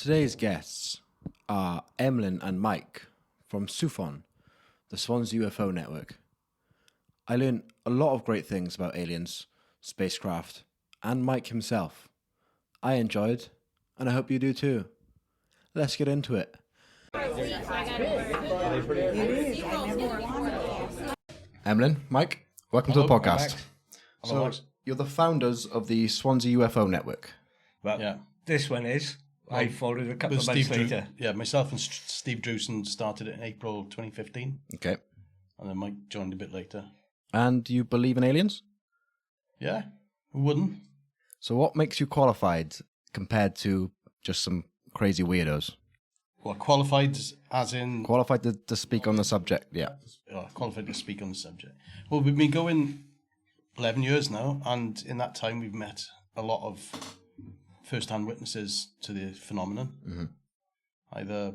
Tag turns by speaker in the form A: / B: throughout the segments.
A: Today's guests are Emyln and Mike from S.U.F.O.N, the Swansea UFO network. I learned a lot of great things about aliens, spacecraft, and Mike himself. I enjoyed, and I hope you do too. Let's get into it. Emyln, Mike, welcome to the podcast. So, you're the founders of the Swansea UFO network.
B: Well, yeah. This one is. I followed a couple of months later.
C: Yeah, myself and Steve Drewson started it in April 2015.
A: Okay.
C: And then Mike joined a bit later.
A: And do you believe in aliens?
C: Yeah, who wouldn't?
A: So what makes you qualified compared to just some crazy weirdos?
C: Well, qualified as in...
A: Qualified to speak on the subject, yeah.
C: Qualified to speak on the subject. Well, we've been going 11 years now, and in that time we've met a lot of first-hand witnesses to the phenomenon, either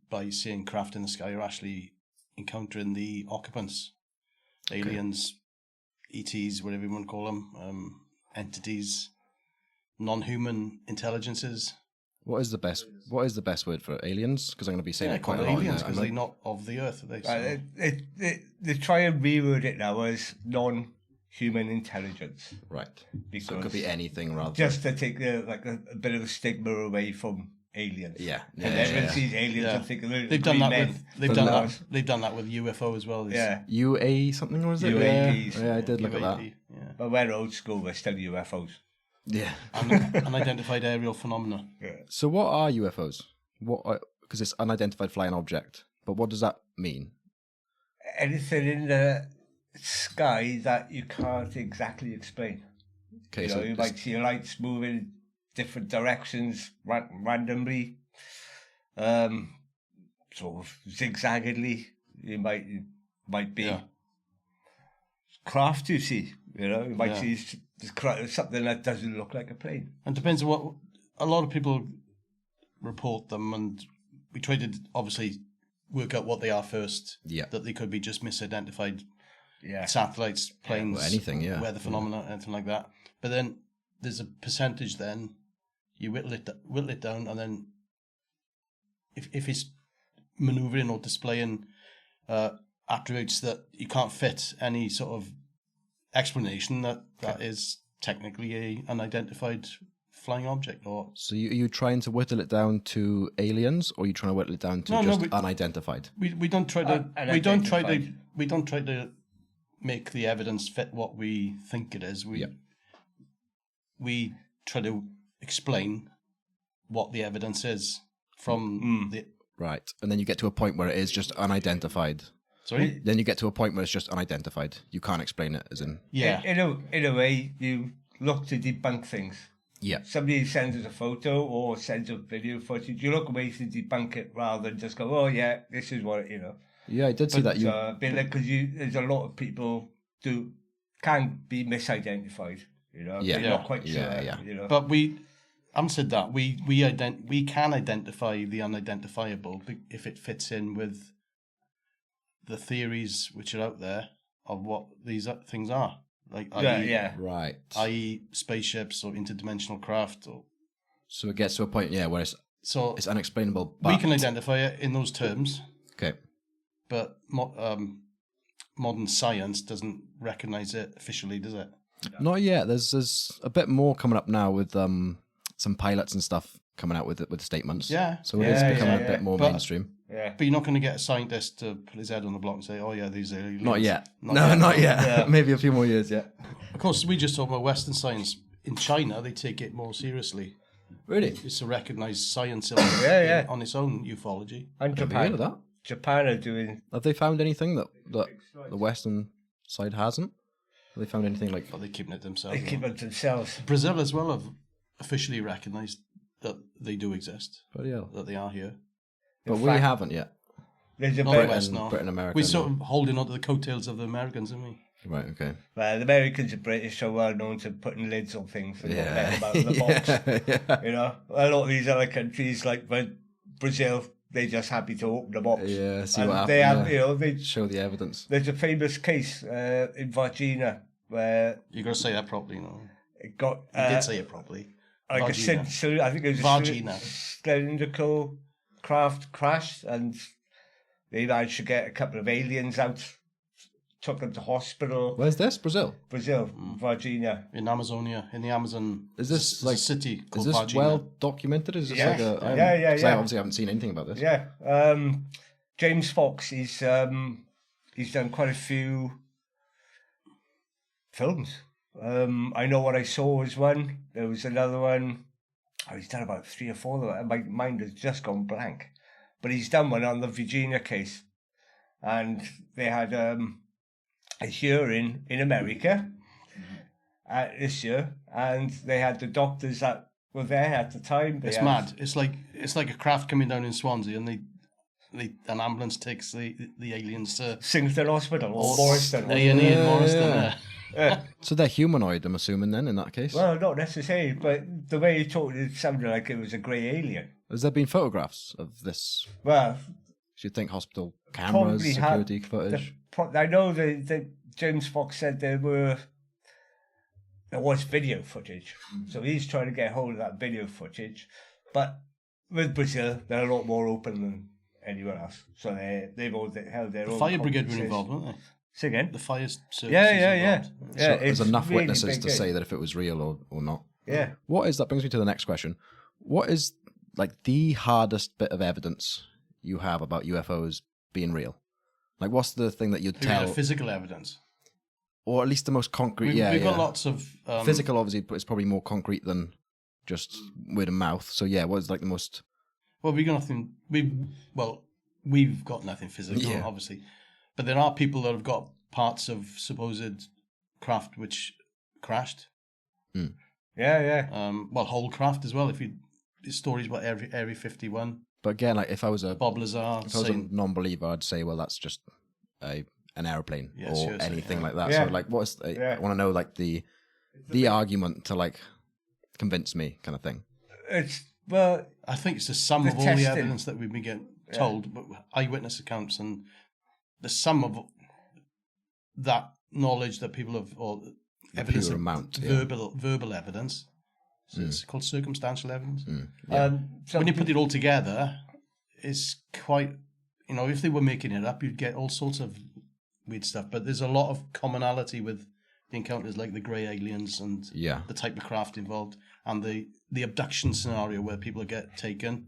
C: by seeing craft in the sky or actually encountering the occupants, aliens, ETs, whatever you want to call them, entities, non-human intelligences.
A: What is the best word for aliens? Because I'm going to be saying it quite a lot.
C: Aliens, because they're not of the earth, are they? So.
B: They try and reword it now as non-human intelligence.
A: Right. So it could be anything rather.
B: Just to take a bit of the stigma away from aliens.
A: Yeah.
B: And everyone sees aliens and think
C: they've done that they've done that with UFO as well.
B: Yeah.
A: UA something, or is it?
B: UAPs.
A: Yeah, I did look at that.
C: Yeah.
B: But we're old school, we're still UFOs.
A: Yeah.
C: Unidentified aerial phenomena.
B: Yeah.
A: So what are UFOs? Because it's unidentified flying object. But what does that mean?
B: Anything in the sky that you can't exactly explain.
A: Okay,
B: you might see lights moving different directions randomly, sort of zigzaggedly. You might be craft. You see, you might see something that doesn't look like a plane.
C: And depends on what a lot of people report them, and we try to obviously work out what they are first.
A: Yeah,
C: that they could be just misidentified.
B: Yeah,
C: satellites, planes,
A: anything,
C: weather phenomena, anything like that. But then there's a percentage. Then you whittle it down, and then if it's manoeuvring or displaying attributes that you can't fit any sort of explanation, that is technically a unidentified flying object. Or
A: so you trying to whittle it down to aliens, or are you trying to whittle it down to unidentified?
C: We don't try to we don't try to make the evidence fit what we think it is. We try to explain what the evidence is from the...
A: Right, and then you get to a point where it is just unidentified.
C: Sorry?
A: Then you get to a point where it's just unidentified. You can't explain it, as in...
C: Yeah.
B: In a way, you look to debunk things.
A: Yeah.
B: Somebody sends us a photo or sends a video footage. You look away to debunk it rather than just go, oh yeah, this is what,
A: Yeah, I did see that.
B: Because there's a lot of people can be misidentified. They're not quite sure.
A: Yeah.
C: But we answered that. We can identify the unidentifiable if it fits in with the theories which are out there of what these things are. Like,
A: right.
C: i.e. spaceships or interdimensional craft.
A: So it gets to a point, where it's unexplainable. But...
C: We can identify it in those terms.
A: Okay.
C: But modern science doesn't recognise it officially, does it?
A: Not yet. There's a bit more coming up now with some pilots and stuff coming out with statements.
C: Yeah.
A: So it is becoming a bit more mainstream.
B: Yeah.
C: But you're not going to get a scientist to put his head on the block and say, "Oh yeah, these aliens."
A: Not yet. Not yet. Yeah. Maybe a few more years. Yeah.
C: Of course, we just talk about Western science. In China, they take it more seriously.
A: Really?
C: It's a recognised science on its own ufology.
B: And
A: Japan. That?
B: Japan are doing...
A: Have they found anything that the Western side hasn't? Have they found anything like...
C: But they're keeping it themselves.
B: They keep it themselves.
C: Brazil as well have officially recognised that they do exist.
A: Bloody hell.
C: That they are here.
A: But we haven't yet.
B: There's a
A: Britain, America.
C: We're sort of holding on to the coattails of the Americans, aren't we?
A: Right, okay.
B: Well, the Americans and British are well known to putting lids on things and not letting them out of the box. A lot of these other countries, like Brazil, they're just happy to open the box.
A: Yeah, see
B: and
A: what
B: they
A: happens.
B: They
A: show the evidence.
B: There's a famous case in Virginia where...
C: You got to say that properly,
B: It got...
C: You did say it properly.
B: like
C: Vagina.
B: I think it was
C: Vagina.
B: a cylindrical craft crashed, and they managed to get a couple of aliens out, took them to hospital.
A: Where's this? Brazil?
B: Brazil, Virginia.
C: In Amazonia, in the Amazon.
A: Is this
C: there's
A: like
C: a city
A: Is
C: called
A: this
C: Vagina.
A: well documented? Is this
B: Yeah.
A: like a
B: Yeah,
A: 'cause
B: yeah.
A: I obviously haven't seen anything about this.
B: Yeah. James Fox, he's done quite a few films. I Know What I Saw was one. There was another one. Oh, he's done about 3 or 4 of them. My mind has just gone blank. But he's done one on the Virginia case. And they had a hearing in America this year. And they had the doctors that were there at the time.
C: It's mad. It's like a craft coming down in Swansea, and an ambulance takes the aliens to
B: Singleton Hospital or Morriston.
C: A&E in Morriston. Yeah.
A: So they're humanoid, I'm assuming, then, in that case.
B: Well, not necessarily, but the way you talked, it sounded like it was a grey alien.
A: Has there been photographs of this?
B: Well,
A: Do you think hospital cameras,
B: probably
A: security footage?
B: I know that James Fox said there was video footage, so he's trying to get hold of that video footage. But with Brazil, they're a lot more open than anywhere else, so they've all held their
C: The
B: own.
C: fire brigade were
B: conferences.
C: involved, weren't they?
B: Say again?
C: The fire services.
B: Yeah.
C: involved.
B: Yeah,
A: So
B: it's
A: there's enough
B: really
A: witnesses
B: big
A: to
B: deal.
A: say that if it was real or not.
B: Yeah.
A: That brings me to the next question. What is like the hardest bit of evidence you have about UFOs being real? Like, what's the thing that you'd
C: Have you got
A: tell,
C: physical evidence?
A: or at least the most concrete?
C: We've got lots of
A: Physical, obviously, but it's probably more concrete than just word of mouth. So yeah, what is like the most?
C: Well, we got nothing. We've got nothing physical,
A: Yeah.
C: obviously, but there are people that have got parts of supposed craft which crashed.
B: Yeah.
C: Whole craft as well. If you stories about Area 51,
A: But again, like if I was a
C: Bob Lazar
A: if I was a
C: saying,
A: non-believer, I'd say, well, that's just an airplane
C: Yeah,
A: or
C: seriously,
A: anything
C: yeah.
A: like that.
B: Yeah.
A: So like, what's
B: Yeah.
A: I want to know like the argument to like convince me kind of thing.
C: I think it's the sum
B: The
C: of all the
B: testing.
C: evidence that we've been getting told, but eyewitness accounts, and the sum of that knowledge that people have, or evidence,
A: pure amount, yeah.
C: verbal evidence. So it's called circumstantial evidence.
B: So
C: When you put it all together, it's quite, if they were making it up, you'd get all sorts of weird stuff. But there's a lot of commonality with the encounters, like the grey aliens and
A: Yeah.
C: the type of craft involved, and the abduction scenario where people get taken.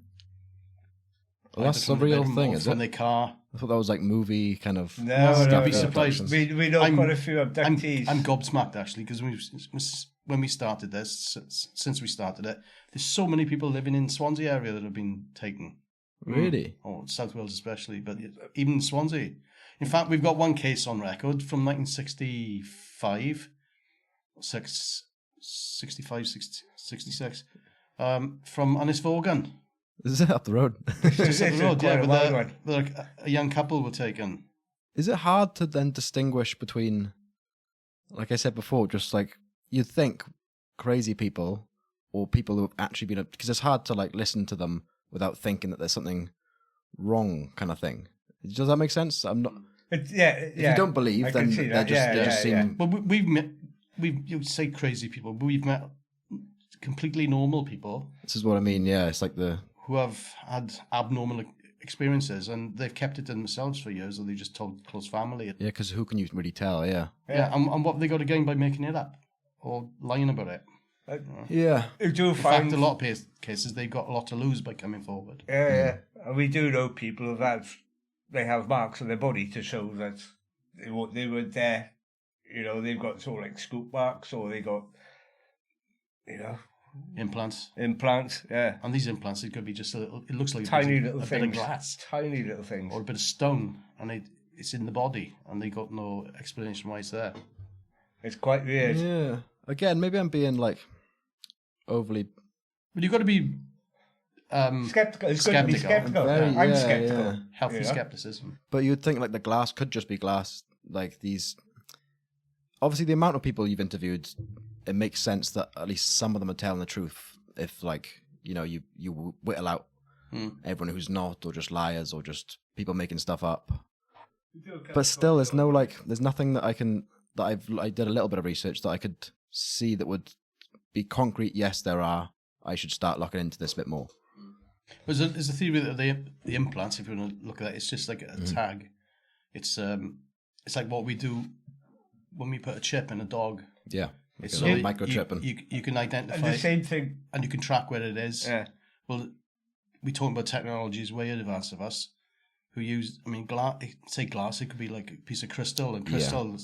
A: Well, that's a
C: either from the
A: real
C: bedroom
A: thing,
C: or
A: is
C: from
A: it?
C: their car.
A: I thought that was like movie kind of.
B: No,
C: You'd be
B: no.
C: surprised.
B: We know
C: I'm-
B: quite a few abductees.
C: I'm gobsmacked actually, because when we started this, since we started it, there's so many people living in Swansea area that have been taken,
A: Really?
C: or South Wales especially, but even Swansea. In fact, we've got one case on record from 1965, 66, from S.U.F.O.N.
A: Is it up the road?
C: Just up the road,
B: quite a wild
C: where
B: one.
C: a young couple were taken.
A: Is it hard to then distinguish between, like I said before, just like you'd think crazy people or people who have actually been, because it's hard to like listen to them without thinking that there's something wrong, kind of thing. Does that make sense? I'm not.
B: If
A: If you don't believe,
B: I
A: then
B: can see
A: they
B: that.
A: just seem.
C: But we've met, you say crazy people, but we've met completely normal people
A: This is what I mean. Yeah, it's like the.
C: who have had abnormal experiences, and they've kept it to themselves for years, or they just told close family.
A: Yeah, because who can you really tell? Yeah.
C: And what have they got to gain by making it up or lying about it?
A: Yeah.
B: We do
C: In
B: find
C: fact, a lot of cases they've got a lot to lose by coming forward.
B: Yeah. And we do know people they have marks on their body to show that they were there. They've got sort of like scoop marks, or they got,
C: Implants.
B: implants. Yeah.
C: And these implants, it could be just it looks like
B: Tiny
C: a
B: little
C: bit
B: things.
C: of glass
B: Tiny little things.
C: or a bit of stone, and it's in the body, and they got no explanation why it's there.
B: It's quite weird.
A: Yeah. Again, maybe I'm being like overly.
C: But you've got to be
B: Skeptical. It's good to be skeptical.
A: Very-
B: I'm
A: yeah,
B: skeptical.
A: yeah.
C: healthy
B: Yeah.
C: skepticism.
A: But you'd think like the glass could just be glass. Like these. Obviously, the amount of people you've interviewed, it makes sense that at least some of them are telling the truth. If like you whittle out everyone who's not, or just liars, or just people making stuff up. But still, there's nothing that I did a little bit of research that I could see that would be concrete. Yes, there are I should start looking into this a bit more.
C: There's a theory that the implants, if you want to look at that, it's just like a tag. It's like what we do when we put a chip in a dog.
A: Yeah.
C: It's
A: so microchipping.
C: You can identify
B: And the same thing.
C: and you can track where it is.
B: Yeah.
C: Well, we talk about technologies way in advance of us. Who use, glass. It could be like a piece of crystal, and crystal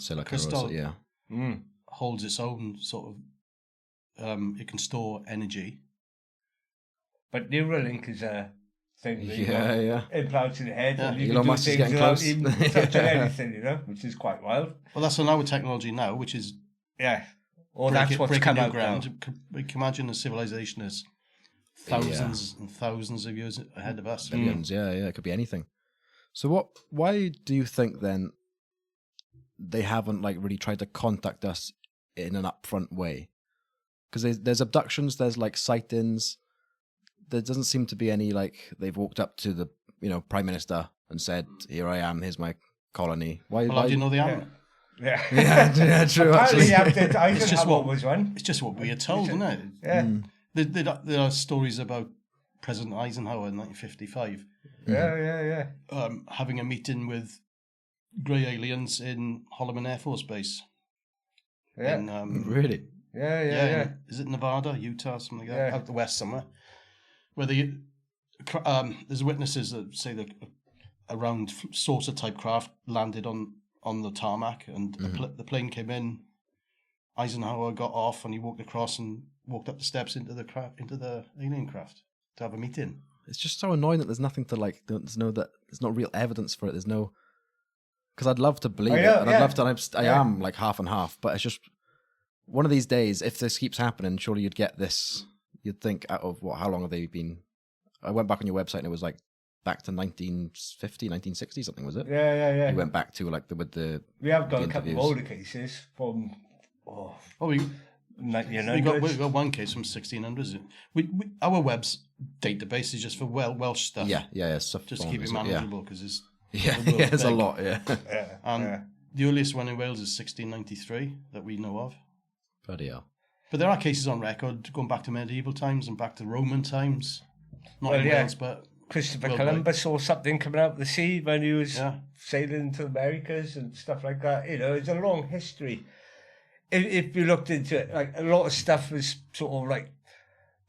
C: holds its own sort of. It can store energy.
B: But Neuralink is a thing. That
A: Yeah.
B: Implants in the head.
A: Yeah.
B: And you
A: Elon
B: can
A: Musk
B: do
A: is
B: things
A: getting
B: without
A: close.
B: even touching anything, which is quite wild.
C: Well, that's our technology now, which is
B: Or that's what's come out now.
C: We can imagine a civilization is thousands and thousands of years ahead of us.
A: Billions, it could be anything. So why do you think then they haven't like really tried to contact us in an upfront way? Because there's abductions, there's like sightings. There doesn't seem to be any like they've walked up to the Prime Minister and said, "Here I am, here's my colony." Why
C: do you know they haven't?
B: Yeah.
A: yeah, true.
B: Apparently,
A: Actually,
C: it's just what
B: was one.
C: It's just what we are told, isn't it?
B: Yeah.
C: There are stories about President Eisenhower in 1955.
B: Yeah.
C: Having a meeting with grey aliens in Holloman Air Force Base.
B: Yeah.
A: Really?
B: Yeah.
C: Is it Nevada, Utah, something like that?
B: Yeah.
C: Out the west somewhere. Where there's witnesses that say that a round saucer type craft landed on the tarmac, and the plane came in. Eisenhower got off, and he walked across and walked up the steps into the alien craft to have a meeting.
A: It's just so annoying that there's nothing to like. There's no real evidence for it. There's no, because I'd love to believe it, and I'd love to. I am like half and half, but it's just one of these days. If this keeps happening, surely you'd get this. You'd think out of how long have they been? I went back on your website and it was like back to 1950, 1960 something, was it?
B: Yeah.
A: You went back to like with the.
B: We have got a couple of older cases from.
C: We
B: 1900s.
C: we got one case from 1600s. Our web's database is just for Welsh stuff.
A: Yeah. Stuff
C: just to keep it manageable because it's
A: it's a lot. Yeah.
C: The earliest one in Wales is 1693 that we know of.
A: Bloody hell.
C: But there are cases on record going back to medieval times and back to Roman times. Not in Wales, but
B: Christopher Columbus saw something coming out of the sea when he was sailing to the Americas and stuff like that. It's a long history. If you looked into it, like a lot of stuff was sort of like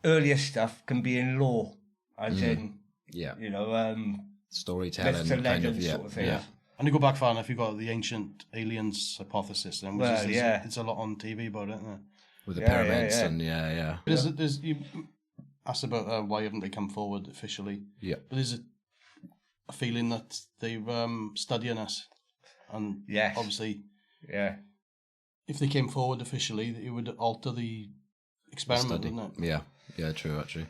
B: earlier stuff can be in law, as in
A: storytelling,
B: myths and
A: kind of,
B: legends sort of thing.
C: Yeah. And you go back far enough, you've got the ancient aliens hypothesis, then, which it's a lot on TV about it, isn't it?
A: With the pyramids and
C: There's you asked about why haven't they come forward officially?
A: Yeah.
C: But there's a feeling that they're studying us, and obviously, if they came forward officially, it would alter the experiment, wouldn't it?
A: Yeah, true, actually.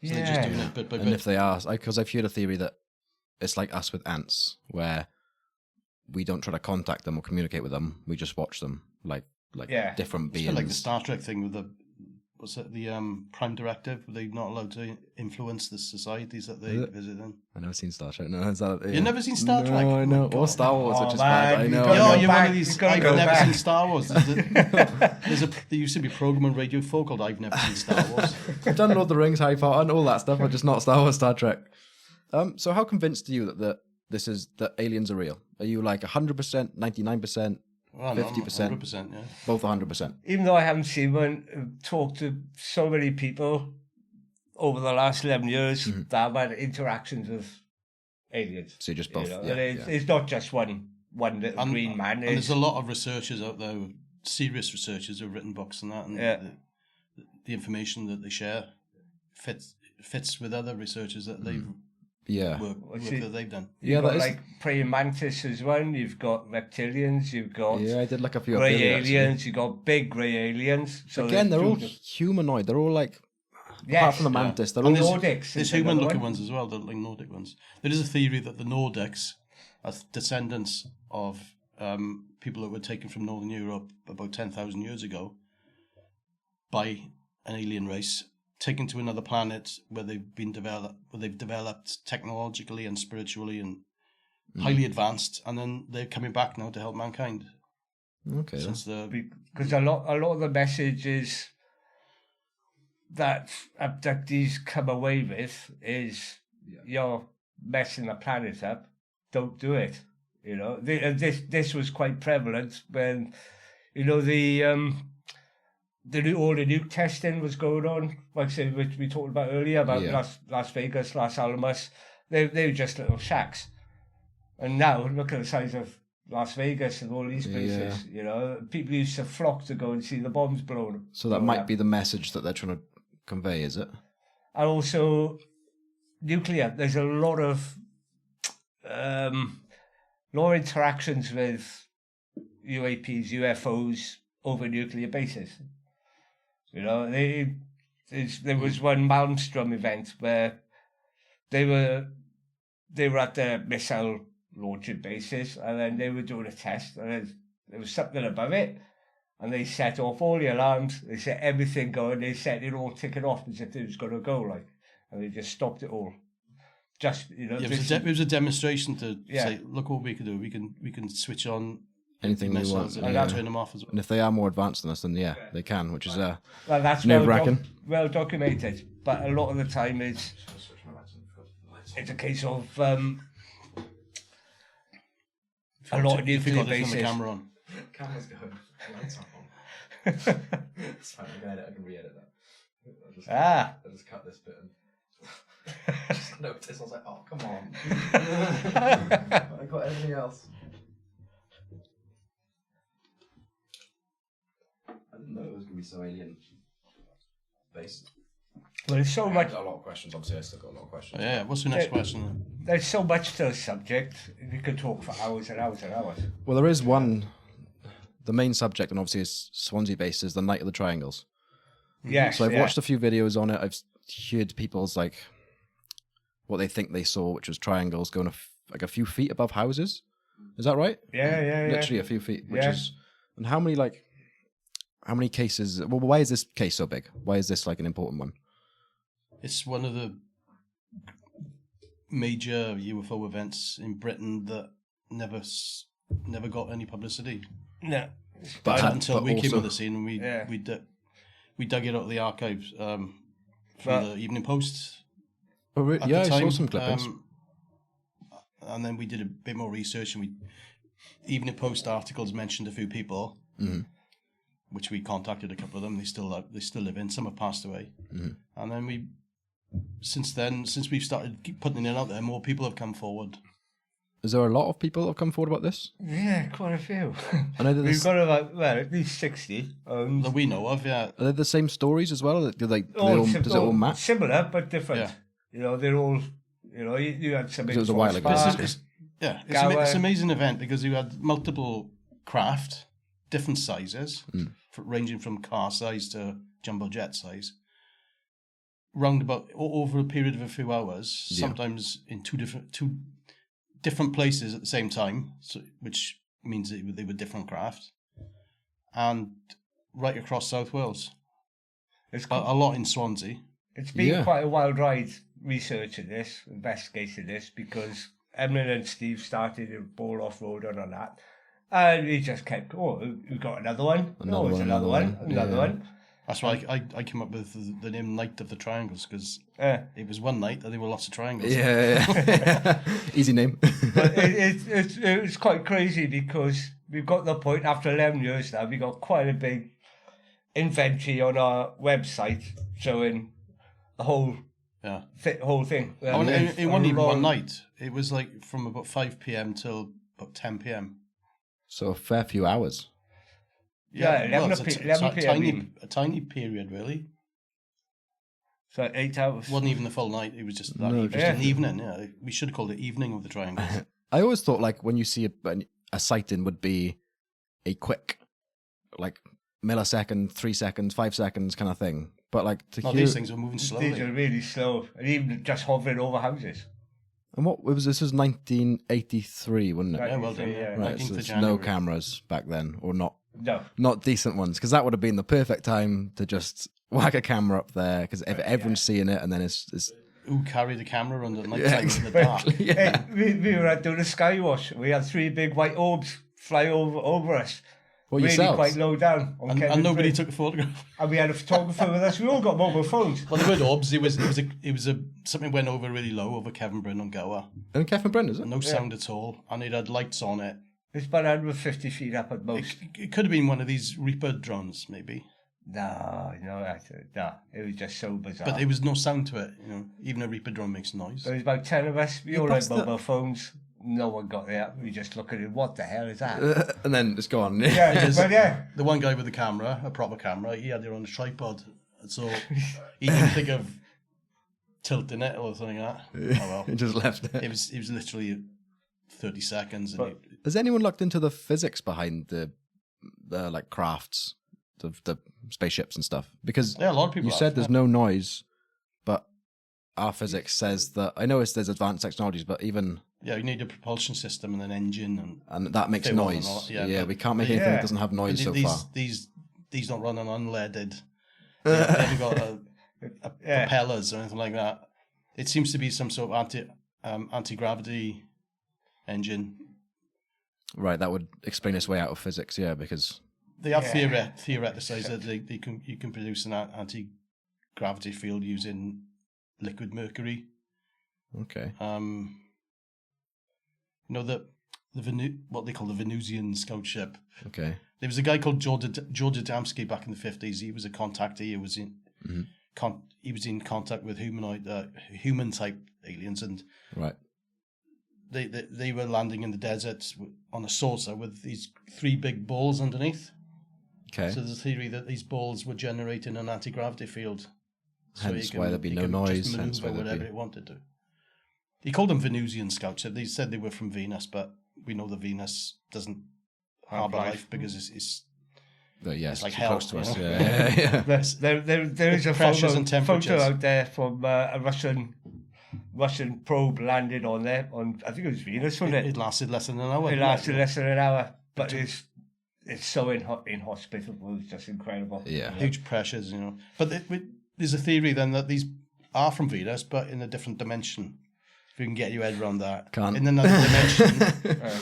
C: So they're just doing it bit by bit.
A: And if they are, because I've heard a theory that it's like us with ants, where we don't try to contact them or communicate with them, we just watch them like different beings.
C: It's like the Star Trek thing with the Prime Directive. They're not allowed to influence the societies that they visit in.
A: I've never seen Star Trek. No, is that,
C: You've never seen Star Trek?
A: No, I know. Or Star Wars, which is bad. I know.
C: You're one of these. I've never seen Star Wars. There used to be a program on Radio 4 called I've Never Seen Star Wars.
A: I've done Lord of the Rings, Harry Potter, and all that stuff, but just not Star Wars, Star Trek. So how convinced are you that aliens are real? Are you like 100%, 99%? 50%,
C: 100%, yeah.
A: Both 100%.
B: Even though I haven't seen one, talked to so many people over the last 11 years that have had interactions with aliens.
A: So you just both,
B: It's not just one little green man.
C: And there's a lot of researchers out there, serious researchers who've written books and that, and the information that they share fits with other researchers that they've work that they've done.
B: You've got like praying mantis as well. You've got reptilians. You've got
A: I did look a few
B: grey aliens. You've got big grey aliens. So
A: again, they're all humanoid. They're all like apart from the mantis, they're all
B: Nordics.
C: There's human-looking ones as well. They're like Nordic ones. There is a theory that the Nordics are descendants of people that were taken from Northern Europe about 10,000 years ago by an alien race, taken to another planet where they've developed technologically and spiritually and highly advanced, and then they're coming back now to help mankind.
A: Okay,
B: because a lot of the message is that abductees come away with is you're messing the planet up. Don't do it. You know, this was quite prevalent when, you know, all the nuke testing was going on. Like I said, which we talked about earlier about Las Vegas, Las Alamos. They were just little shacks, and now look at the size of Las Vegas and all these places. You know, people used to flock to go and see the bombs blown.
A: So that might be the message that they're trying to convey, is it?
B: And also nuclear. There's a lot of interactions with UAPs, UFOs over nuclear bases. You know, there was one Malmstrom event where they were at their missile launching bases, and then they were doing a test, and then there was something above it, and they set off all the alarms. They set everything going. They set it all ticking off as if it was going to go, like, and they just stopped it all. Just, you know,
C: it was a demonstration to say, look what we can do. We can switch on
A: anything we want
C: and turn them off as well.
A: And if they are more advanced than us, then they can, which is
B: well, that's
A: nerve-wracking.
B: Well documented, but a lot of the time it's a case of a lot of nuclear bases.
C: The camera on.
A: Camera's going. Lights aren't on. It's fine. I can re-edit that. I'll just cut this bit. I just noticed. I was like, oh, come on. I got everything else. I didn't know it was going to be so alien based.
B: Well, there's so much.
A: A lot of questions. Obviously, I still got a lot of questions.
C: Yeah. What's the next question?
B: There's so much to the subject. We could talk for hours and hours and hours.
A: Well, there is one. The main subject, and obviously is Swansea based, is the Night of the Triangles.
B: Yes.
A: So I've watched a few videos on it. I've heard people's what they think they saw, which was triangles going a few feet above houses. Is that right?
B: Yeah.
A: Literally a few feet, which is. And how many cases? Well, why is this case so big? Why is this an important one?
C: It's one of the major UFO events in Britain that never got any publicity.
B: No,
C: but until we came on the scene and we dug it out of the archives from the Evening Post.
A: Oh, really? Yeah, I saw some clippings.
C: And then we did a bit more research, and Evening Post articles mentioned a few people, which we contacted a couple of them. They still live in. Some have passed away, and then since we've started putting it out there, more people have come forward.
A: Is there a lot of people that have come forward about this?
B: Yeah, quite a few.
A: I know
B: we've got about at least 60
C: that we know of. Yeah,
A: are they the same stories as well? Does it all match?
B: Similar but different. Yeah. You know, they're all. You know, you had some.
A: It was a while ago.
C: It's an amazing event because you had multiple craft, different sizes, ranging from car size to jumbo jet size. Round about over a period of a few hours, sometimes in two different places at the same time, which means that they were different craft, and right across South Wales. It's a lot in Swansea.
B: It's been quite a wild ride researching this, investigating this, because Emylyn and Steve started a ball off road on that, and we just kept, we got another one. Another one.
C: That's why I came up with the name Night of the Triangles, because it was one night and there were lots of triangles.
A: Yeah. Easy name.
B: But it's quite crazy because we've got the point after 11 years now, we got quite a big inventory on our website showing the whole thing.
C: It wasn't even one night. It was from about 5 p.m. till about 10 p.m.
A: So a fair few hours.
B: Yeah, 11 p.m.
C: A tiny period, really.
B: So 8 hours.
C: It wasn't even the full night. It was just an evening. Yeah, we should have called it Evening of the Triangles.
A: I always thought when you see a sighting would be a quick, millisecond, 3 seconds, 5 seconds kind of thing. But
C: these things are moving slowly.
B: These are really slow, and even just hovering over houses.
A: And this was 1983, wasn't it?
C: Yeah, well done. Yeah.
A: Right, so there's no cameras back then, or not.
B: No.
A: Not decent ones, because that would have been the perfect time to just whack a camera up there, because everyone's seeing it, and then it's
C: who carried the camera under the night time in the dark.
B: Hey, we were doing a sky wash. We had 3 big white orbs fly over us.
A: Well,
B: really
A: yourselves.
B: quite low down. On
C: And nobody took a photograph.
B: And we had a photographer with us. We all got mobile phones.
C: Well, they weren't orbs. It was something went over really low over Kevin Bryn on Gower.
A: And Kevin Brent, is it?
C: No sound at all, and it had lights on it.
B: It's about 150 feet up at most.
C: It could have been one of these Reaper drones, maybe.
B: No, it was just so bizarre.
C: But there was no sound to it. Even a Reaper drone makes noise.
B: There was about 10 of us. We all had
A: passed the-
B: mobile phones. No one got there. We just looked at it. What the hell is that?
A: And then it's gone.
B: Yeah, but yeah.
C: The one guy with the camera, a proper camera, he had it on a tripod, so he didn't think of tilting it or something like that. Oh well,
A: It just left it.
C: it was literally 30 seconds. And
B: But-
A: Has anyone looked into the physics behind the like crafts, the spaceships and stuff? Because
C: yeah, a lot of people.
A: you said there's no noise, but our physics says that. I know there's advanced technologies, but even
C: you need a propulsion system and an engine,
A: and that makes
C: Fuel and
A: noise.
C: all that,
A: Yeah,
C: yeah, but-
A: we can't make anything that doesn't have noise so far.
C: these don't run on unleaded. They haven't got propellers or anything like that. It seems to be some sort of anti-gravity engine.
A: Right, that would explain its way out of physics. Yeah, because
C: They have theoreticized that you can produce an anti-gravity field using liquid mercury.
A: okay,
C: What they call the Venusian scout ship.
A: okay,
C: There was a guy called George Adamski back in the 50s. He was a contactee. He was in contact with human type aliens, and
A: right,
C: they were landing in the desert on a saucer with these 3 big balls underneath.
A: okay.
C: So there's a theory that these balls were generating an anti-gravity field.
A: Hence why there'd be no noise.
C: Just
A: Hence why
C: maneuver
A: there'd
C: whatever
A: be.
C: it wanted to. He called them Venusian scouts. They said they were from Venus, but we know the Venus doesn't harbour life because it's
A: Yes,
C: like
A: too
C: hell,
A: close to
C: you
A: us.
C: know?
A: Yeah.
B: There is a
C: Pressures and
B: photo
C: temperatures.
B: out there from a Russian probe landed on there. I think it was Venus, wasn't it?
C: It lasted less than an hour.
B: It lasted less than an hour, but it's so inhospitable. It's just incredible.
A: Yeah.
C: Huge pressures, But there's a theory then that these are from Venus, but in a different dimension. If you can get your head around that.
A: Can't.
C: In another dimension,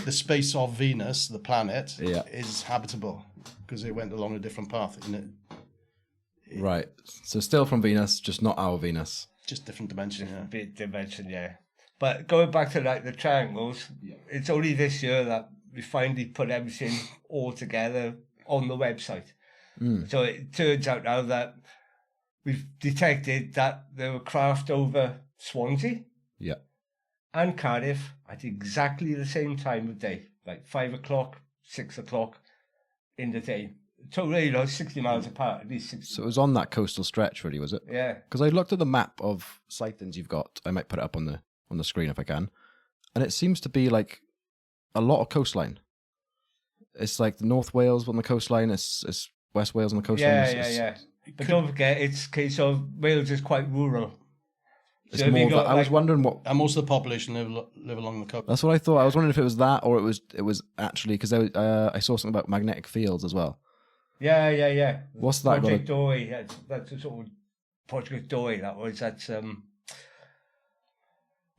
C: the space of Venus, the planet,
A: Yeah.
C: is habitable because it went along a different path.
A: Right. So still from Venus, just not our Venus.
C: Just different dimension, yeah.
B: Big dimension, yeah. But going back to like the triangles, it's only this year that we finally put everything all together on the website. So it turns out now that we've detected that there were craft over Swansea
A: Yeah.
B: and Cardiff at exactly the same time of day, like 5 o'clock, 6 o'clock in the day. Totally, 60 miles apart, at least 60.
A: So it was on that coastal stretch, really, was it?
B: Yeah.
A: Because I looked at the map of sightings you've got. I might put it up on the screen if I can. And it seems to be like a lot of coastline. It's like the North Wales on the coastline. It's West Wales on the coastline.
B: Yeah. But don't forget, it's a case of Wales is quite rural.
A: It's
B: So have
A: more.
B: you got,
A: I was wondering what.
C: And most of the population live along the coast.
A: That's what I thought. I was wondering if it was that or it was actually because I saw something about magnetic fields as well.
B: Yeah.
A: What's that?
B: Project Doy. That's a sort of Project Doy. That's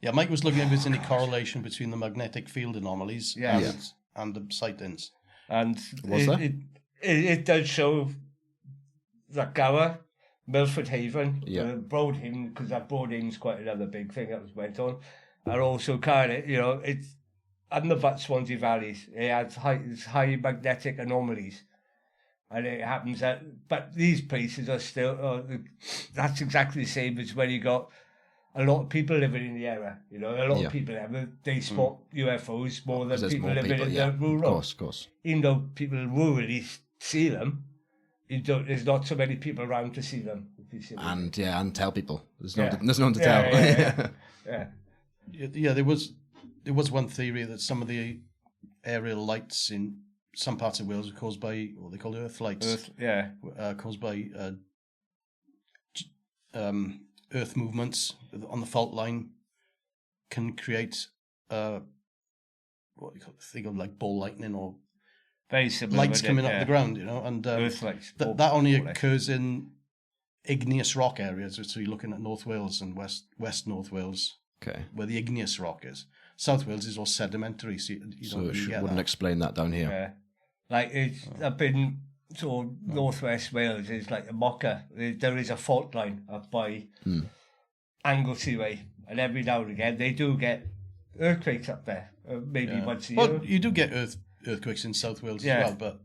C: Yeah, Mike was looking if there's any correlation between the magnetic field anomalies
B: Yeah.
C: and the sightings.
B: and
A: Was there?
B: it does show that Gower, Milford Haven,
A: Yeah.
B: Broadhaven, because that Broadhaven's quite another big thing that was went on, and also Cardiff. It's and the Swansea valleys. It has high magnetic anomalies. And it happens but these places are still, that's exactly the same as when you got a lot of people living in the area. A lot
A: Yeah.
B: of people there, they spot UFOs more than
A: 'Cause there's
B: people
A: more
B: living
A: people,
B: in
A: yeah.
B: the rural.
A: Of course.
B: Even though people rurally see them, there's not so many people around to see them. If you see what I mean.
A: And tell people. There's no
B: Yeah.
A: one to
B: Yeah,
A: tell.
B: yeah.
C: Yeah, there was one theory that some of the aerial lights in some parts of Wales are caused by what they call earth lights. Caused by earth movements on the fault line can create what you think of like ball lightning or
B: Very similar.
C: lights coming up the ground, and
B: Earth lights.
C: that only occurs in igneous rock areas. So you're looking at North Wales and West North Wales,
A: Okay.
C: where the igneous rock is. South Wales is all sedimentary, so you
A: So
C: don't
A: it
C: really get
A: wouldn't
C: that.
A: explain that down here.
B: Yeah. Like it's up in sort of northwest Wales. It's like a mocha. There is a fault line up by Anglesey Way, and every now and again they do get earthquakes up there. Maybe once a year.
C: Well, you do get earthquakes in South Wales as well, but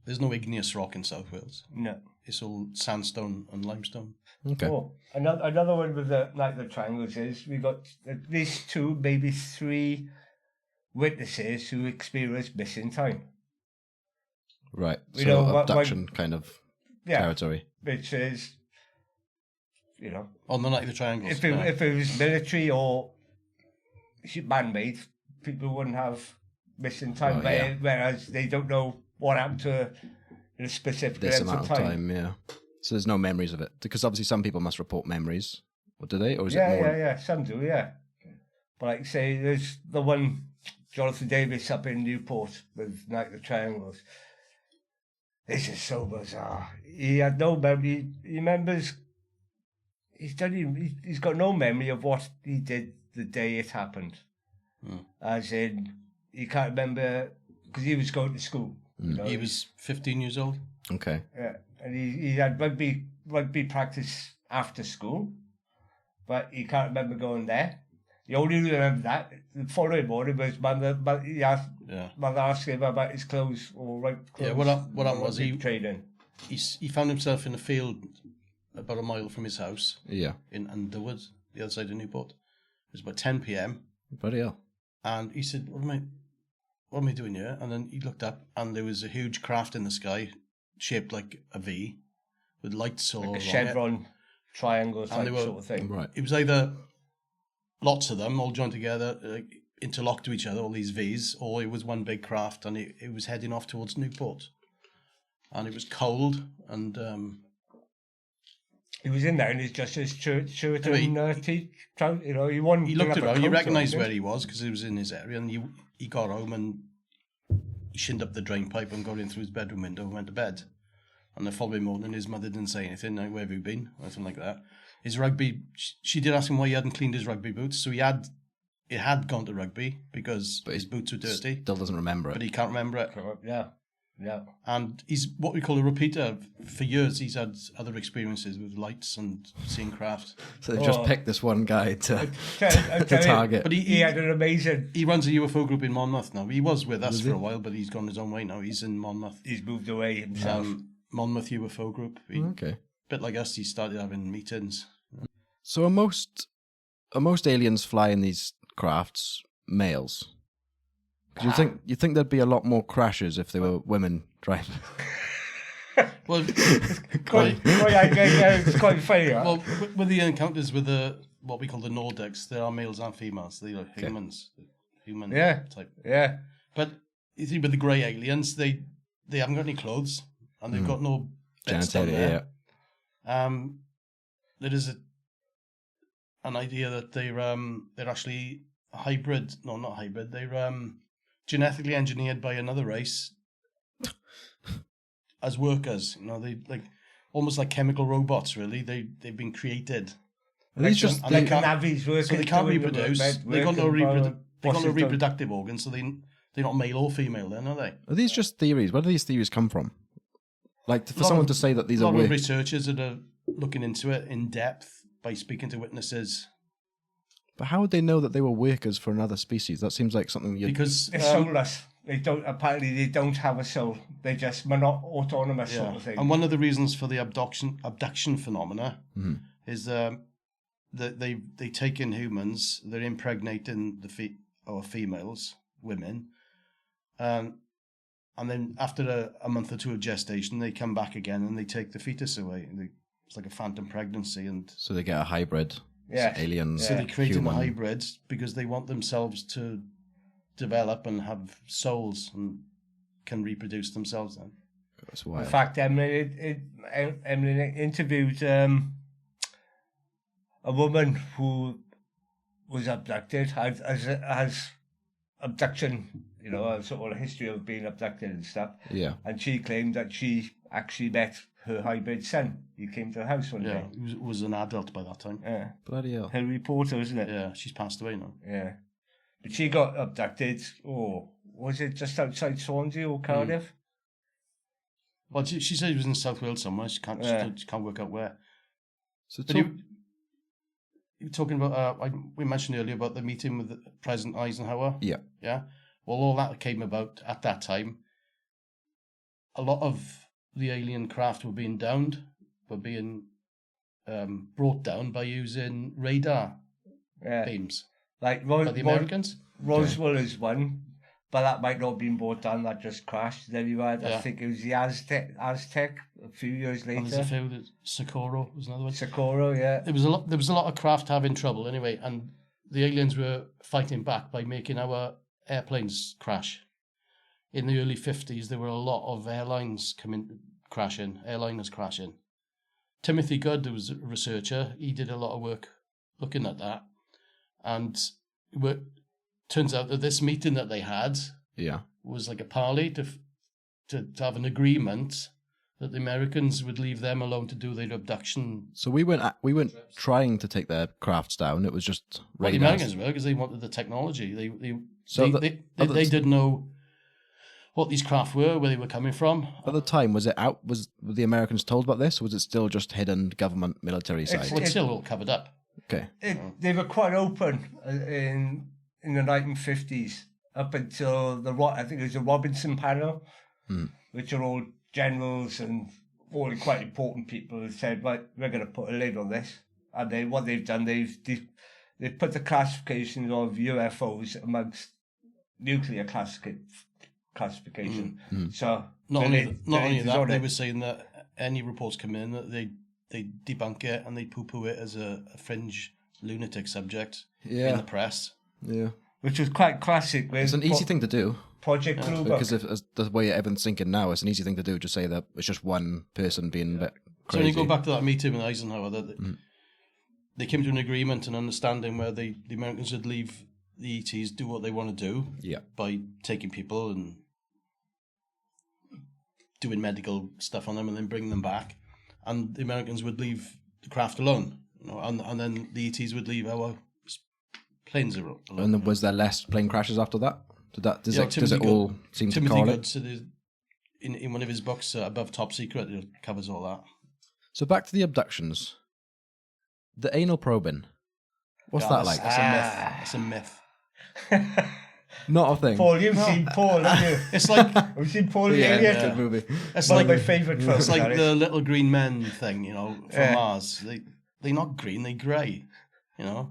C: there's no igneous rock in South Wales.
B: No.
C: It's all sandstone and limestone.
A: Okay.
B: Oh, another one with the triangles is we got at least 2, maybe 3 witnesses who experienced missing time.
A: Right.
B: You
A: So
B: know,
A: abduction kind of territory.
B: Which is, you know,
C: On the night of the triangles.
B: if it was military or man-made, people wouldn't have missing time. Whereas they don't know what happened to in a specific
A: This
B: length
A: amount of time, yeah. So there's no memories of it. Because obviously some people must report memories. Or do they? Or is it more?
B: Yeah. Some do, yeah. But like say, there's the one Jonathan Davis up in Newport with Night of the Triangles. This is so bizarre. He had no memory. He remembers. He's got no memory of what he did the day it happened. As in, he can't remember because he was going to school. You know,
C: He was 15 years old.
A: Okay.
B: Yeah, and he had rugby practice after school, but he can't remember going there. He only remembered that the following morning was mother asked him about his clothes or clothes.
C: Yeah, what happened was
B: training.
C: He found himself in a field about a mile from his house.
A: Yeah.
C: In Underwood, the other side of Newport. It was about 10 p.m.
A: Bloody hell.
C: And he said, what am I doing here? And then he looked up and there was a huge craft in the sky shaped like a V with lights all
B: Like a
C: along
B: chevron triangle type sort of thing.
A: Right.
C: It was either lots of them all joined together, interlocked to each other, all these Vs, or it was one big craft and it was heading off towards Newport. And it was cold and...
B: he was in there and he's just his shirt
C: Anyway,
B: and you know, he won.
C: He looked around, he recognised where he was because he was in his area, and he got home and he shinned up the drain pipe and got in through his bedroom window and went to bed. And the following morning, his mother didn't say anything, like, where have you been? Or anything like that. His rugby, she did ask him why he hadn't cleaned his rugby boots, so it had gone to rugby because his boots were dirty.
A: Still doesn't remember it.
C: But he can't remember it.
B: Yeah.
C: And he's what we call a repeater. For years, he's had other experiences with lights and seeing craft.
A: So they've just picked this one guy to
B: I tell
A: target.
C: But
B: he had an amazing...
C: He runs a UFO group in Monmouth now. He was with us for a while, but he's gone his own way now. He's in Monmouth.
B: He's moved away himself.
C: Monmouth UFO group.
A: Okay.
C: Bit like us, he started having meetings.
A: So are most aliens fly in these crafts males? Because you think there'd be a lot more crashes if there were women driving.
C: Well,
B: it's quite funny. Huh?
C: well, with the encounters with what we call the Nordics, there are males and females. They are humans, human type.
B: Yeah.
C: But you see, with the grey aliens, they haven't got any clothes and they've got no beds down there. There is an idea that they're actually hybrid. No, not hybrid. They're genetically engineered by another race as workers. You know, they like almost like chemical robots. Really, they've been created.
A: Are these just
B: like navies working,
C: so they can't reproduce. They got no reproductive organs, so they're not male or female. Then are they?
A: Are these just theories? Where do these theories come from? Like for someone to say that these are
C: a lot of researchers that are looking into it in depth by speaking to witnesses.
A: But how would they know that they were workers for another species? That seems like something
C: because
B: they're soulless. They don't have a soul. They're just autonomous sort of thing.
C: And one of the reasons for the abduction phenomena is that they take in humans, they're impregnating the females, women, and then after a month or two of gestation, they come back again and they take the fetus away. It's like a phantom pregnancy, and
A: so they get a hybrid. Aliens.
C: So they create a hybrid because they want themselves to develop and have souls and can reproduce themselves then.
A: That's wild.
B: In fact, Emylyn interviewed a woman who was abducted, has abduction, you know, a sort of a history of being abducted and stuff.
A: Yeah.
B: And she claimed that she actually met her hybrid son. He came to the house one day.
C: He was an adult by that time.
B: Yeah.
A: Bloody hell.
B: Hilary Porter, isn't it?
C: Yeah, she's passed away now.
B: Yeah. But she got abducted, was it just outside Swansea or Cardiff?
C: Well, she said he was in South Wales somewhere. She can't work out where.
A: So
C: But you were talking about, we mentioned earlier about the meeting with President Eisenhower.
A: Yeah.
C: Yeah. Well, all that came about at that time. A lot of the alien craft were being downed, were being brought down by using radar beams.
B: Like
C: By the Americans.
B: Roswell is one, but that might not have been brought down, that just crashed. Then you had, I think it was the Aztec a few years later.
C: And there's a few, Socorro was another one.
B: Socorro, yeah.
C: There was a lot of craft having trouble anyway, and the aliens were fighting back by making our airplanes crash. In the early 50s, there were a lot of airliners crashing. Timothy Good, who was a researcher, he did a lot of work looking at that. And turns out that this meeting that they had was like a parley to have an agreement that the Americans would leave them alone to do their abduction.
A: So we weren't trying to take their crafts down. It was just
C: the Americans were, because they wanted the technology. They didn't know what these craft were, where they were coming from.
A: At the time, was the Americans told about this, or was it still just hidden government military side?
C: It's still all covered up.
A: Okay.
B: They were quite open in the 1950s up until I think it was the Robinson panel, which are all generals and all quite important people who said, right, we're going to put a lid on this. And what they've done, they've put the classifications of UFOs amongst nuclear classification. So
C: not only that, they were saying that any reports come in that they debunk it and they poo-poo it as a fringe lunatic subject in the press.
A: Yeah.
B: Which was quite classic.
A: It's an easy thing to do.
B: Project Blue Book.
A: Because as the way everyone's thinking now, it's an easy thing to do. Just say that it's just one person being a bit crazy.
C: So when you go back to that meeting with Eisenhower, they came to an agreement and understanding where the Americans would leave the ETs do what they want to do by taking people and doing medical stuff on them and then bringing them back. And the Americans would leave the craft alone, and then the ETs would leave our planes alone.
A: And then was there less plane crashes after that? Does it all seem to correlate?
C: Timothy Good, in one of his books, Above Top Secret, it covers all that.
A: So back to the abductions. The anal probing. What's that like?
C: That's a myth.
A: Not a thing.
B: Paul, you've seen Paul, haven't you?
C: It's like
B: we've seen Paul the Alien.
A: Good movie.
C: It's
B: one
C: like
B: of my favourite films.
C: It's like the little green men thing, from Mars. They're not green, they're grey,
A: Yeah.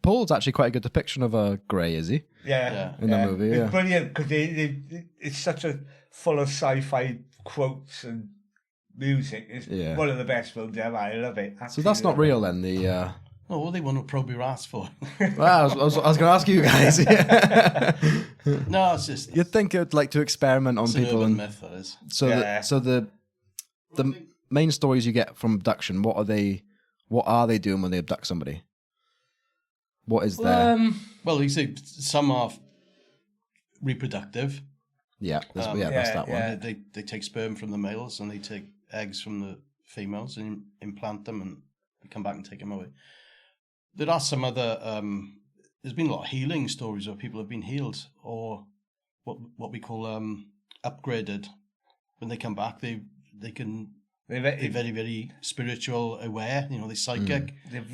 A: Paul's actually quite a good depiction of a grey, is he?
B: Yeah.
A: In the movie,
B: It's brilliant because it's such a full of sci-fi quotes and music. It's one of the best films ever. I love it.
A: So that's not real then, the...
C: Oh, what they want to probe your ass for?
A: Well, I was going to ask you guys.
C: No, it's just...
A: You'd think it would like to experiment on people.
C: It's an urban myth, that is.
A: So the main stories you get from abduction, what are they doing when they abduct somebody? What is their...
C: Well, you say some are reproductive.
A: Yeah, that's that one.
C: They take sperm from the males and they take eggs from the females and implant them and they come back and take them away. There are some other... there's been a lot of healing stories where people have been healed or what we call upgraded. When they come back, they're very, very spiritual, aware. They're psychic.
B: They've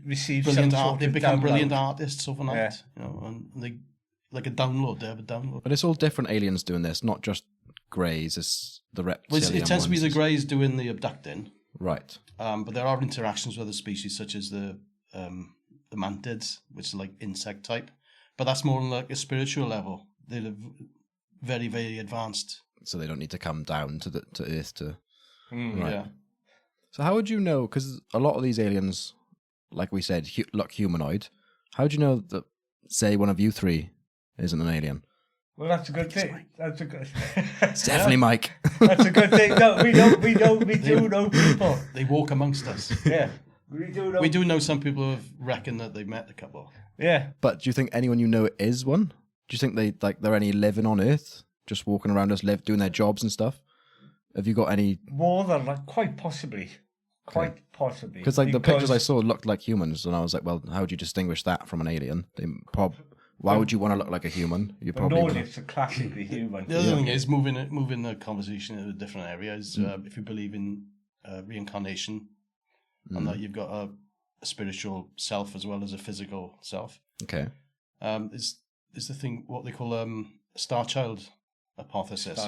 B: received
C: brilliant
B: some sort
C: They
B: of
C: become
B: download.
C: brilliant artists overnight. And they like a download. They have a download.
A: But it's all different aliens doing this, not just greys. It's the reptilian
C: It tends to be the
A: ones.
C: greys doing the abducting.
A: Right.
C: But there are interactions with other species, such as the mantids, which is like insect type. But that's more on like a spiritual level. They're very, very advanced.
A: So they don't need to come down to Earth to...
C: Right. Yeah.
A: So how would you know, because a lot of these aliens, like we said, look humanoid. How do you know that, say, one of you three isn't an alien?
B: Well, that's a good thing. That's a good...
A: It's definitely Mike.
B: That's a good thing. No, we do know people.
C: They walk amongst us.
B: Yeah. We
C: do know some people who have reckoned that they've met a couple.
B: Yeah.
A: But do you think anyone you know is one? Do you think they're any living on Earth, just walking around us, doing their jobs and stuff? Have you got any...
B: More than, quite possibly. Quite possibly.
A: Because the pictures I saw looked like humans, and I was like, well, how would you distinguish that from an alien? They Why would you want to look like a human? You
B: But
A: probably
B: no
A: wanna-
B: lifts are classically human.
C: The other thing is moving the conversation into a different areas. If you believe in reincarnation, and that you've got a spiritual self as well as a physical self,
A: Okay.
C: is the thing what they call star child hypothesis,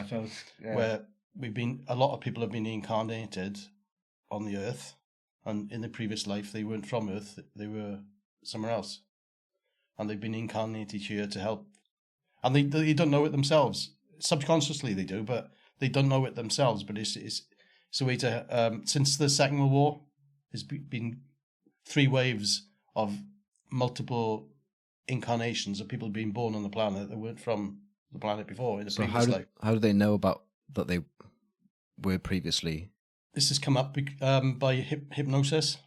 C: where a lot of people have been incarnated on the earth, and in the previous life they weren't from Earth, they were somewhere else, and they've been incarnated here to help, and they don't know it themselves. Subconsciously they do, but they don't know it themselves. But it's a way to since the Second World War, there's been 3 waves of multiple incarnations of people being born on the planet that weren't from the planet before in the previous life.
A: How do they know about that they were previously?
C: This has come up by hypnosis,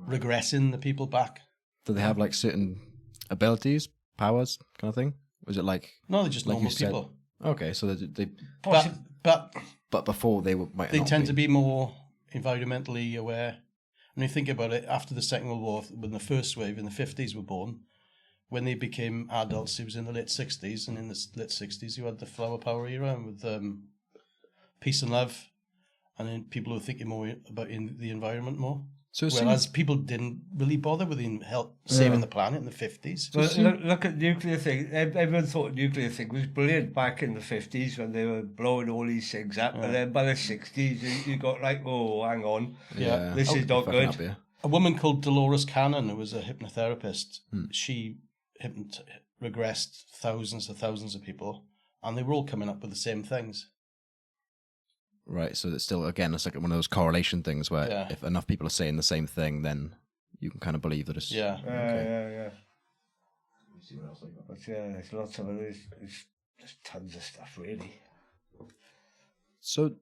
C: regressing the people back.
A: Do they have like certain abilities, powers, kind of thing? Was it like?
C: No, they're just
A: like
C: normal
A: you said?
C: people.
A: Okay, so they
C: But
A: before they might
C: they
A: not
C: tend
A: be.
C: to be more environmentally aware. When you think about it, after the Second World War, when the first wave in the 50s were born, when they became adults, it was in the late 60s, and in the late 60s you had the flower power era with peace and love, and then people were thinking more about the environment more.
A: So it
C: Whereas
A: seems-
C: people didn't really bother with saving the planet in the 50s.
B: Well, look at nuclear thing. Everyone thought nuclear thing was brilliant back in the 50s when they were blowing all these things up. And then by the 60s, you got like, oh, hang on.
C: Yeah.
B: This is not
A: Fucking
B: good.
A: up here.
C: A woman called Dolores Cannon, who was a hypnotherapist, she regressed thousands of people, and they were all coming up with the same things.
A: Right, so it's still, again, it's like one of those correlation things where
C: Yeah.
A: if enough people are saying the same thing, then you can kind of believe that it's...
C: Yeah.
B: Yeah. But yeah, there's lots of it. There's tons of stuff, really.
A: So,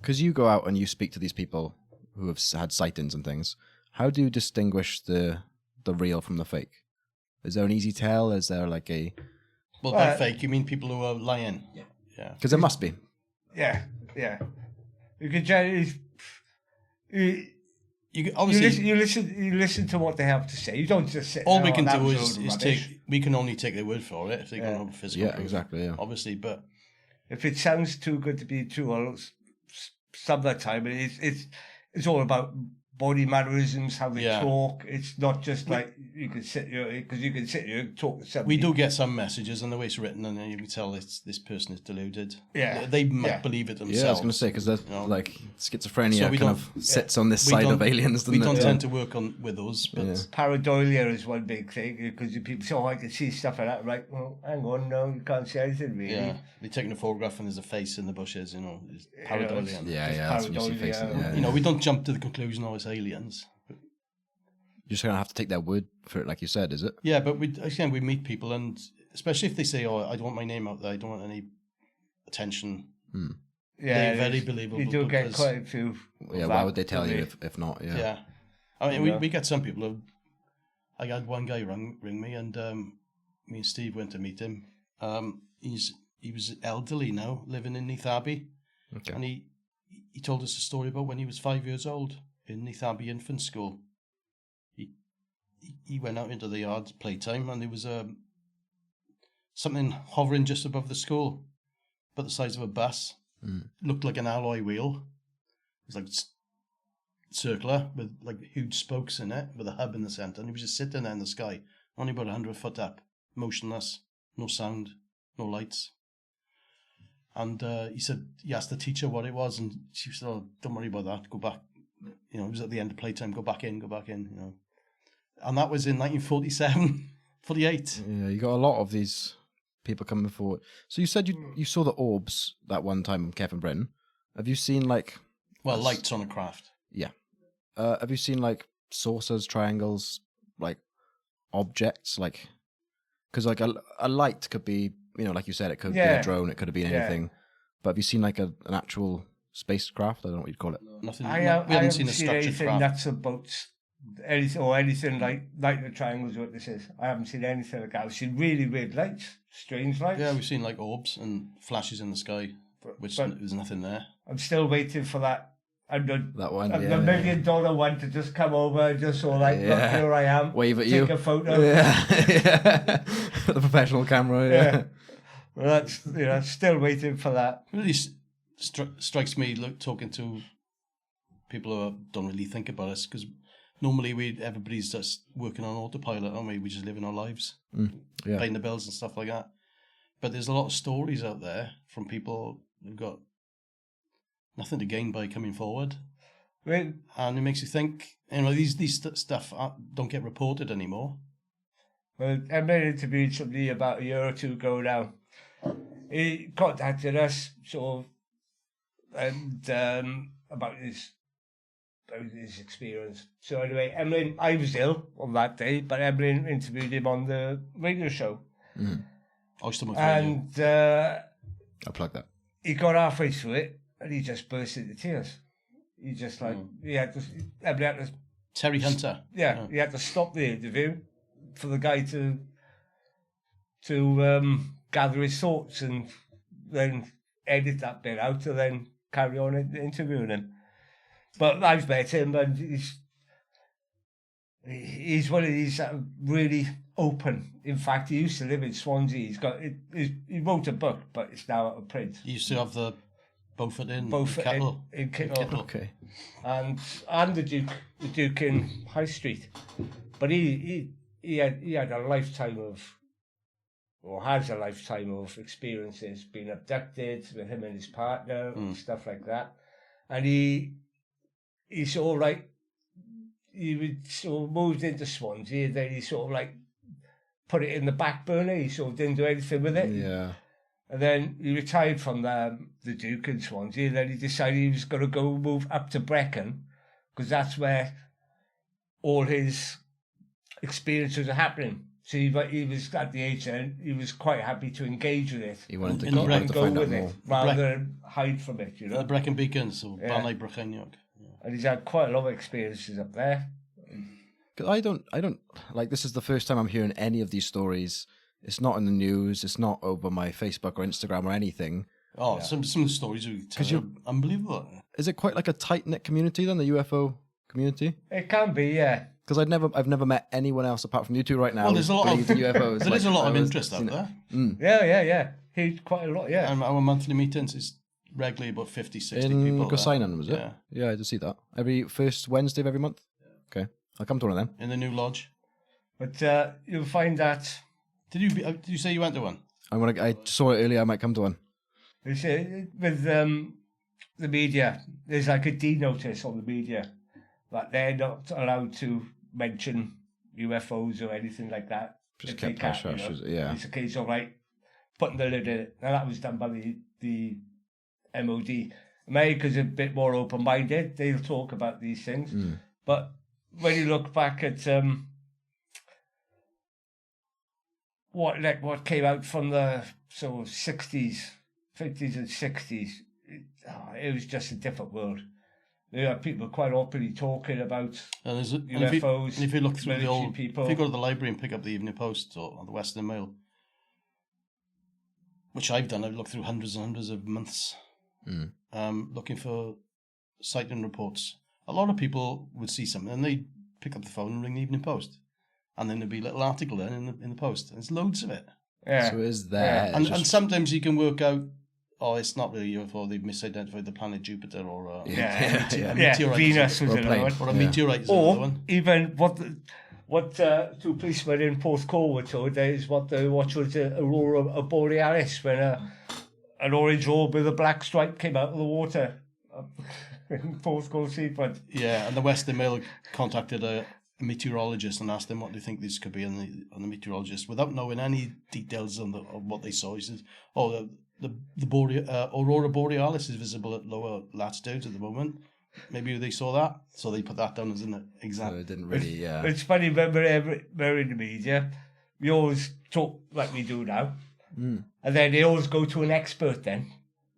A: because you go out and you speak to these people who have had sightings and things, how do you distinguish the real from the fake? Is there an easy tell? Is there like a...
C: Well, by fake, you mean people who are lying? Yeah.
A: Because there must be.
B: Yeah. You can generally...
C: You obviously
B: You listen to what they have to say. You don't just sit
C: all
B: there,
C: we can
B: that
C: do
B: was
C: is
B: rubbish."
C: we can only take their word for it if they don't have physical
A: Yeah,
C: proof.
A: exactly, yeah.
C: Obviously, but
B: If it sounds too good to be true, well, some of the time it's all about body mannerisms, how they
C: Yeah.
B: talk. It's not just like you can sit here because you can sit here and talk to somebody.
C: we do get some messages, and the way it's written, and then you can tell this person is deluded.
B: Yeah.
C: They might
B: Yeah.
C: believe it themselves.
A: Yeah, I was going to say, because
C: you know.
A: like schizophrenia
C: So we
A: kind
C: don't-
A: of sits on this
C: we
A: side of
C: don't-
A: aliens, doesn't
C: we
A: it?
C: don't
A: Yeah.
C: tend to work with those, but
B: Pareidolia is one big thing because people say, "Oh, I can see stuff like that." Right? Well, hang on, no, you can't see anything really.
C: yeah, they're taking a photograph and there's a face in the bushes. You know, it's pareidolia.
A: Yeah,
B: Just
A: that's when you see
B: pareidolia.
A: faces. Yeah,
C: You know, we don't jump to the conclusion, oh, it's aliens.
A: You're just going to have to take their word for it, like you said, is it?
C: Yeah, but we meet people, and especially if they say, "Oh, I don't want my name out there. I don't want any attention."
B: Yeah,
C: They're very
B: it's-
C: believable.
B: You do get
C: because-
B: quite a few.
A: Yeah,
B: of
A: why
B: that,
A: would they tell
B: don't
A: you if not? Yeah.
C: Yeah, I mean,
B: Yeah.
C: we get some people who. I had one guy ring me, and me and Steve went to meet him. He was elderly now, living in Neath Abbey,
A: Okay.
C: and he told us a story about when he was 5 years old in Neath Abbey Infant School. He went out into the yard playtime, and there was something hovering just above the school, about the size of a bus. Looked like an alloy wheel. It was like circular with like huge spokes in it, with a hub in the centre, and he was just sitting there in the sky, only about 100 foot up, motionless, no sound, no lights. And he asked the teacher what it was, and she said, "Oh, don't worry about that, go back." You know, it was at the end of playtime, go back in, you know. And that was in 1947, 48.
A: Yeah, you got a lot of these people coming forward. So you said you saw the orbs that one time in Kevin Britain. Have you seen like...
C: Well, lights on a craft.
A: Yeah. Have you seen like saucers, triangles, like objects? Like, because like a light could be, you know, like you said, it could be a drone, it could have been anything. But have you seen like an actual spacecraft? I don't know what you'd call it.
C: Nothing.
B: I
C: we haven't
B: haven't
C: seen a
B: seen
C: structured
B: anything
C: craft.
B: that's about anything like the triangles. What this is, I haven't seen anything like that. I've seen really weird lights, strange lights.
C: Yeah, we've seen like orbs and flashes in the sky, which
B: but-
C: there's nothing there.
B: I'm still waiting for that And
A: That one,
B: and
A: yeah.
B: the $1 million one to just come over and just sort of like, look, here I am.
A: Wave at
B: take
A: you.
B: a photo.
A: Yeah. The professional camera, yeah.
B: Well, that's, still waiting for that.
C: It really strikes me talking to people who don't really think about us, because normally everybody's just working on autopilot, aren't we? We just living our lives, paying the bills and stuff like that. But there's a lot of stories out there from people who've got nothing to gain by coming forward.
B: Well,
C: and it makes you think, these stuff don't get reported anymore.
B: Well, Emyln interviewed somebody about a year or two ago now. He contacted us, sort of, and about his experience. So anyway, Emyln, I was ill on that day, but Emyln interviewed him on the radio show.
C: And
A: I'll plug that.
B: He got halfway through it, and he just burst into tears. He just Emyln had to.
C: Terry Hunter.
B: Yeah, he had to stop the interview for the guy to gather his thoughts and then edit that bit out and then carry on interviewing him. But I've met him, and he's one of these really open. In fact, he used to live in Swansea. He wrote a book, but it's now out of print.
C: He used to have the Beaufort in
B: Kittle.
A: Okay.
B: And the Duke in High Street. But he had a lifetime has a lifetime of experiences, being abducted with him and his partner and stuff like that. And he sort of like, he would sort of moved into Swansea, and then he sort of like put it in the back burner. He sort of didn't do anything with it.
A: Yeah.
B: And then he retired from the Duke in Swansea, and then he decided he was going to go move up to Brecon, because that's where all his experiences are happening. So he was at the age then, he was quite happy to engage with it.
A: He wanted to
B: and go
A: find out
B: with
A: more.
B: it, rather than hide from it,
C: The Brecon Beacons, or Barney Breconiog.
B: And he's had quite a lot of experiences up there.
A: Because I don't like, this is the first time I'm hearing any of these stories. It's not in the news. It's not over my Facebook or Instagram or anything.
C: Oh, some of the stories we tell are unbelievable.
A: Is it quite like a tight-knit community then, the UFO community?
B: It can be, yeah.
A: Because I've never met anyone else apart from you two right now.
C: Well, there's a lot of
A: UFOs.
C: there is a lot of interest out there.
B: Yeah. He's quite a lot, yeah.
C: And our monthly meetings is regularly about 50, 60
A: in
C: people.
A: Gosainan, was it?
C: Yeah.
A: Yeah, I did see that. Every first Wednesday of every month? Okay. I'll come to one of them.
C: In the new lodge.
B: But you'll find that...
C: Did you say you went to one?
A: I saw it earlier. I might come to one.
B: You see, with the media, there's like a D notice on the media that they're not allowed to mention UFOs or anything like that.
A: Just kept hush hush. Yeah.
B: It's a case of like putting the lid in it. Now that was done by the MOD. America's a bit more open-minded. They'll talk about these things. But when you look back at what came out from the sort of 60s, 50s and 60s, it was just a different world. There are people quite openly talking about UFOs.
C: And if you look through the old
B: people,
C: if you go to the library and pick up the Evening Post or the Western Mail, which I've done, I've looked through hundreds and hundreds of months, looking for sighting reports. A lot of people would see something and they'd pick up the phone and ring the Evening Post. And then there'd be a little article then in the Post. There's loads of it.
B: Yeah.
A: So is there...
C: Yeah. And sometimes you can work out, it's not really UFO, they've misidentified the planet Jupiter or a meteorite.
B: Venus was another one.
C: Or a meteorite is another one.
B: Even what two policemen in Porthcawl were told is what was the Aurora Borealis, when an orange orb with a black stripe came out of the water in Porthcawl seafront.
C: Yeah, and the Western Mail contacted a meteorologist and asked him what they think this could be, on the meteorologist, without knowing any details on what they saw, he says, the Aurora Borealis is visible at lower latitudes at the moment. Maybe they saw that, so they put that down as an example.
A: So it didn't really,
B: It's funny, when we're in the media, we always talk like we do now, and then they always go to an expert then,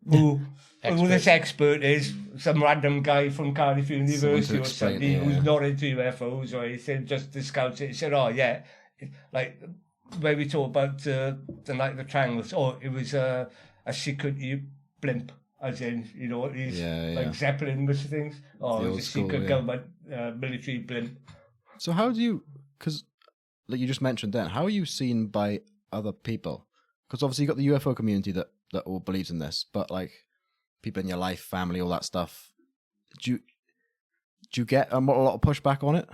B: who this expert is some random guy from Cardiff University or somebody who's not into UFOs or anything, just discounts it and said, like when we talk about the night of the triangles, it was a secret blimp as in, you know, these
A: Yeah.
B: like Zeppelin and things. Or
A: The
B: it's
A: old
B: a
A: school,
B: secret
A: yeah.
B: government military blimp.
A: So how do you, because like you just mentioned then, how are you seen by other people? Because obviously you got the UFO community that all believes in this, but like people in your life, family, all that stuff. Do you get a lot of pushback on it?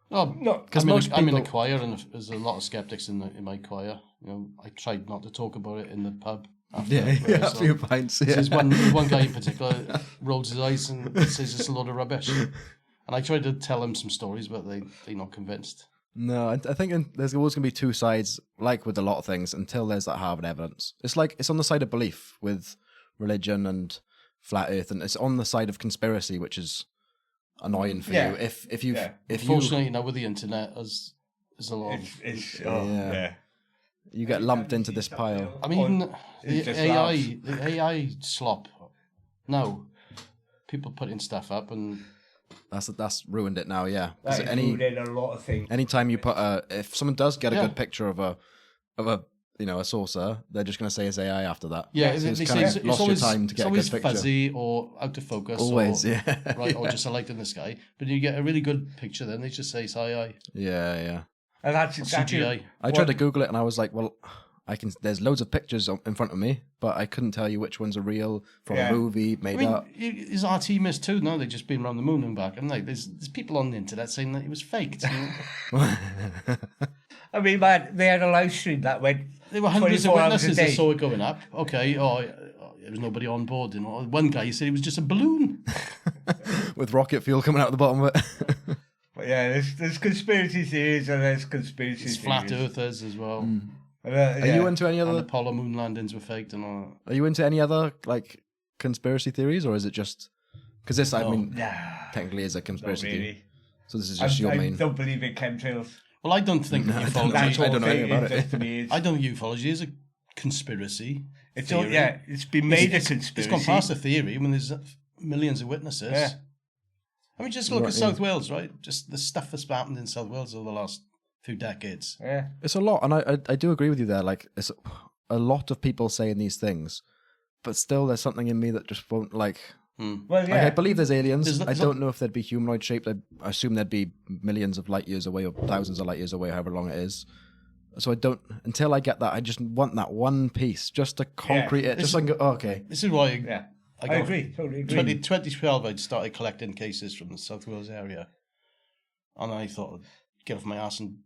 C: Well,
B: No,
A: because
C: I'm in a choir, and there's a lot of skeptics in my choir. You know, I tried not to talk about it in the pub. After
A: a few pints. Yeah.
C: There's one guy in particular rolls his eyes and says it's a load of rubbish. And I tried to tell him some stories, but they're not convinced.
A: No, I think there's always going to be two sides, like with a lot of things, until there's that hard evidence. It's like it's on the side of belief with religion and flat Earth, and it's on the side of conspiracy, which is annoying for you. If you
C: Unfortunately, now with the internet, there's a lot of
A: you get lumped into this pile.
C: I mean, the AI slop. No, people putting stuff up and.
A: That's ruined it now, yeah.
B: That ruined a lot of things.
A: Anytime you put if someone does get a good picture of a a saucer, they're just going to say it's AI after that.
C: Yeah,
A: so
C: they say it's
A: lost
C: always,
A: your time to get a good picture.
C: Fuzzy or out of focus.
A: Always,
C: or, right, or just a light in the sky. But you get a really good picture, then they just say it's AI.
A: Yeah.
B: And that's exactly.
C: CGI.
A: I tried to Google it, and I was like, well. There's loads of pictures in front of me, but I couldn't tell you which ones are real from a movie made up.
C: Is RT missed too? No, they've just been around the moon and back, haven't they? There's people on the internet saying that it was faked.
B: I mean, man, they had a live stream that went.
C: There were hundreds of witnesses that saw it going up. Okay, there was nobody on board. You know, one guy said it was just a balloon
A: with rocket fuel coming out the bottom of it.
B: But yeah, there's conspiracy theories and there's conspiracy theories.
C: Flat earthers as well.
A: Mm. Are you into any other?
C: And Apollo moon landings were faked and all that.
A: Are you into any other like conspiracy theories, or is it just because this? I mean, technically is a conspiracy theory. So this is just your main.
B: I don't believe in chemtrails.
C: Well, I don't think ufology.
A: I don't know anything about it.
C: I don't think ufology is a conspiracy.
B: It's been made a conspiracy.
C: It's gone past a theory when there's millions of witnesses. Yeah. I mean, just look at South Wales, right? Just the stuff that's happened in South Wales over the last few decades.
B: Yeah,
A: it's a lot, and I do agree with you there. Like, it's a lot of people saying these things, but still, there's something in me that just won't like.
B: Well, yeah,
A: I believe there's aliens. I don't know if they'd be humanoid shaped. I assume they'd be millions of light years away or thousands of light years away, however long it is. So I don't until I get that. I just want that one piece, just to concrete it, just so I can go. Oh, okay,
C: this is why.
B: I agree. Totally agree.
C: 2012, I started collecting cases from the South Wales area, and I thought, I'd get off my ass and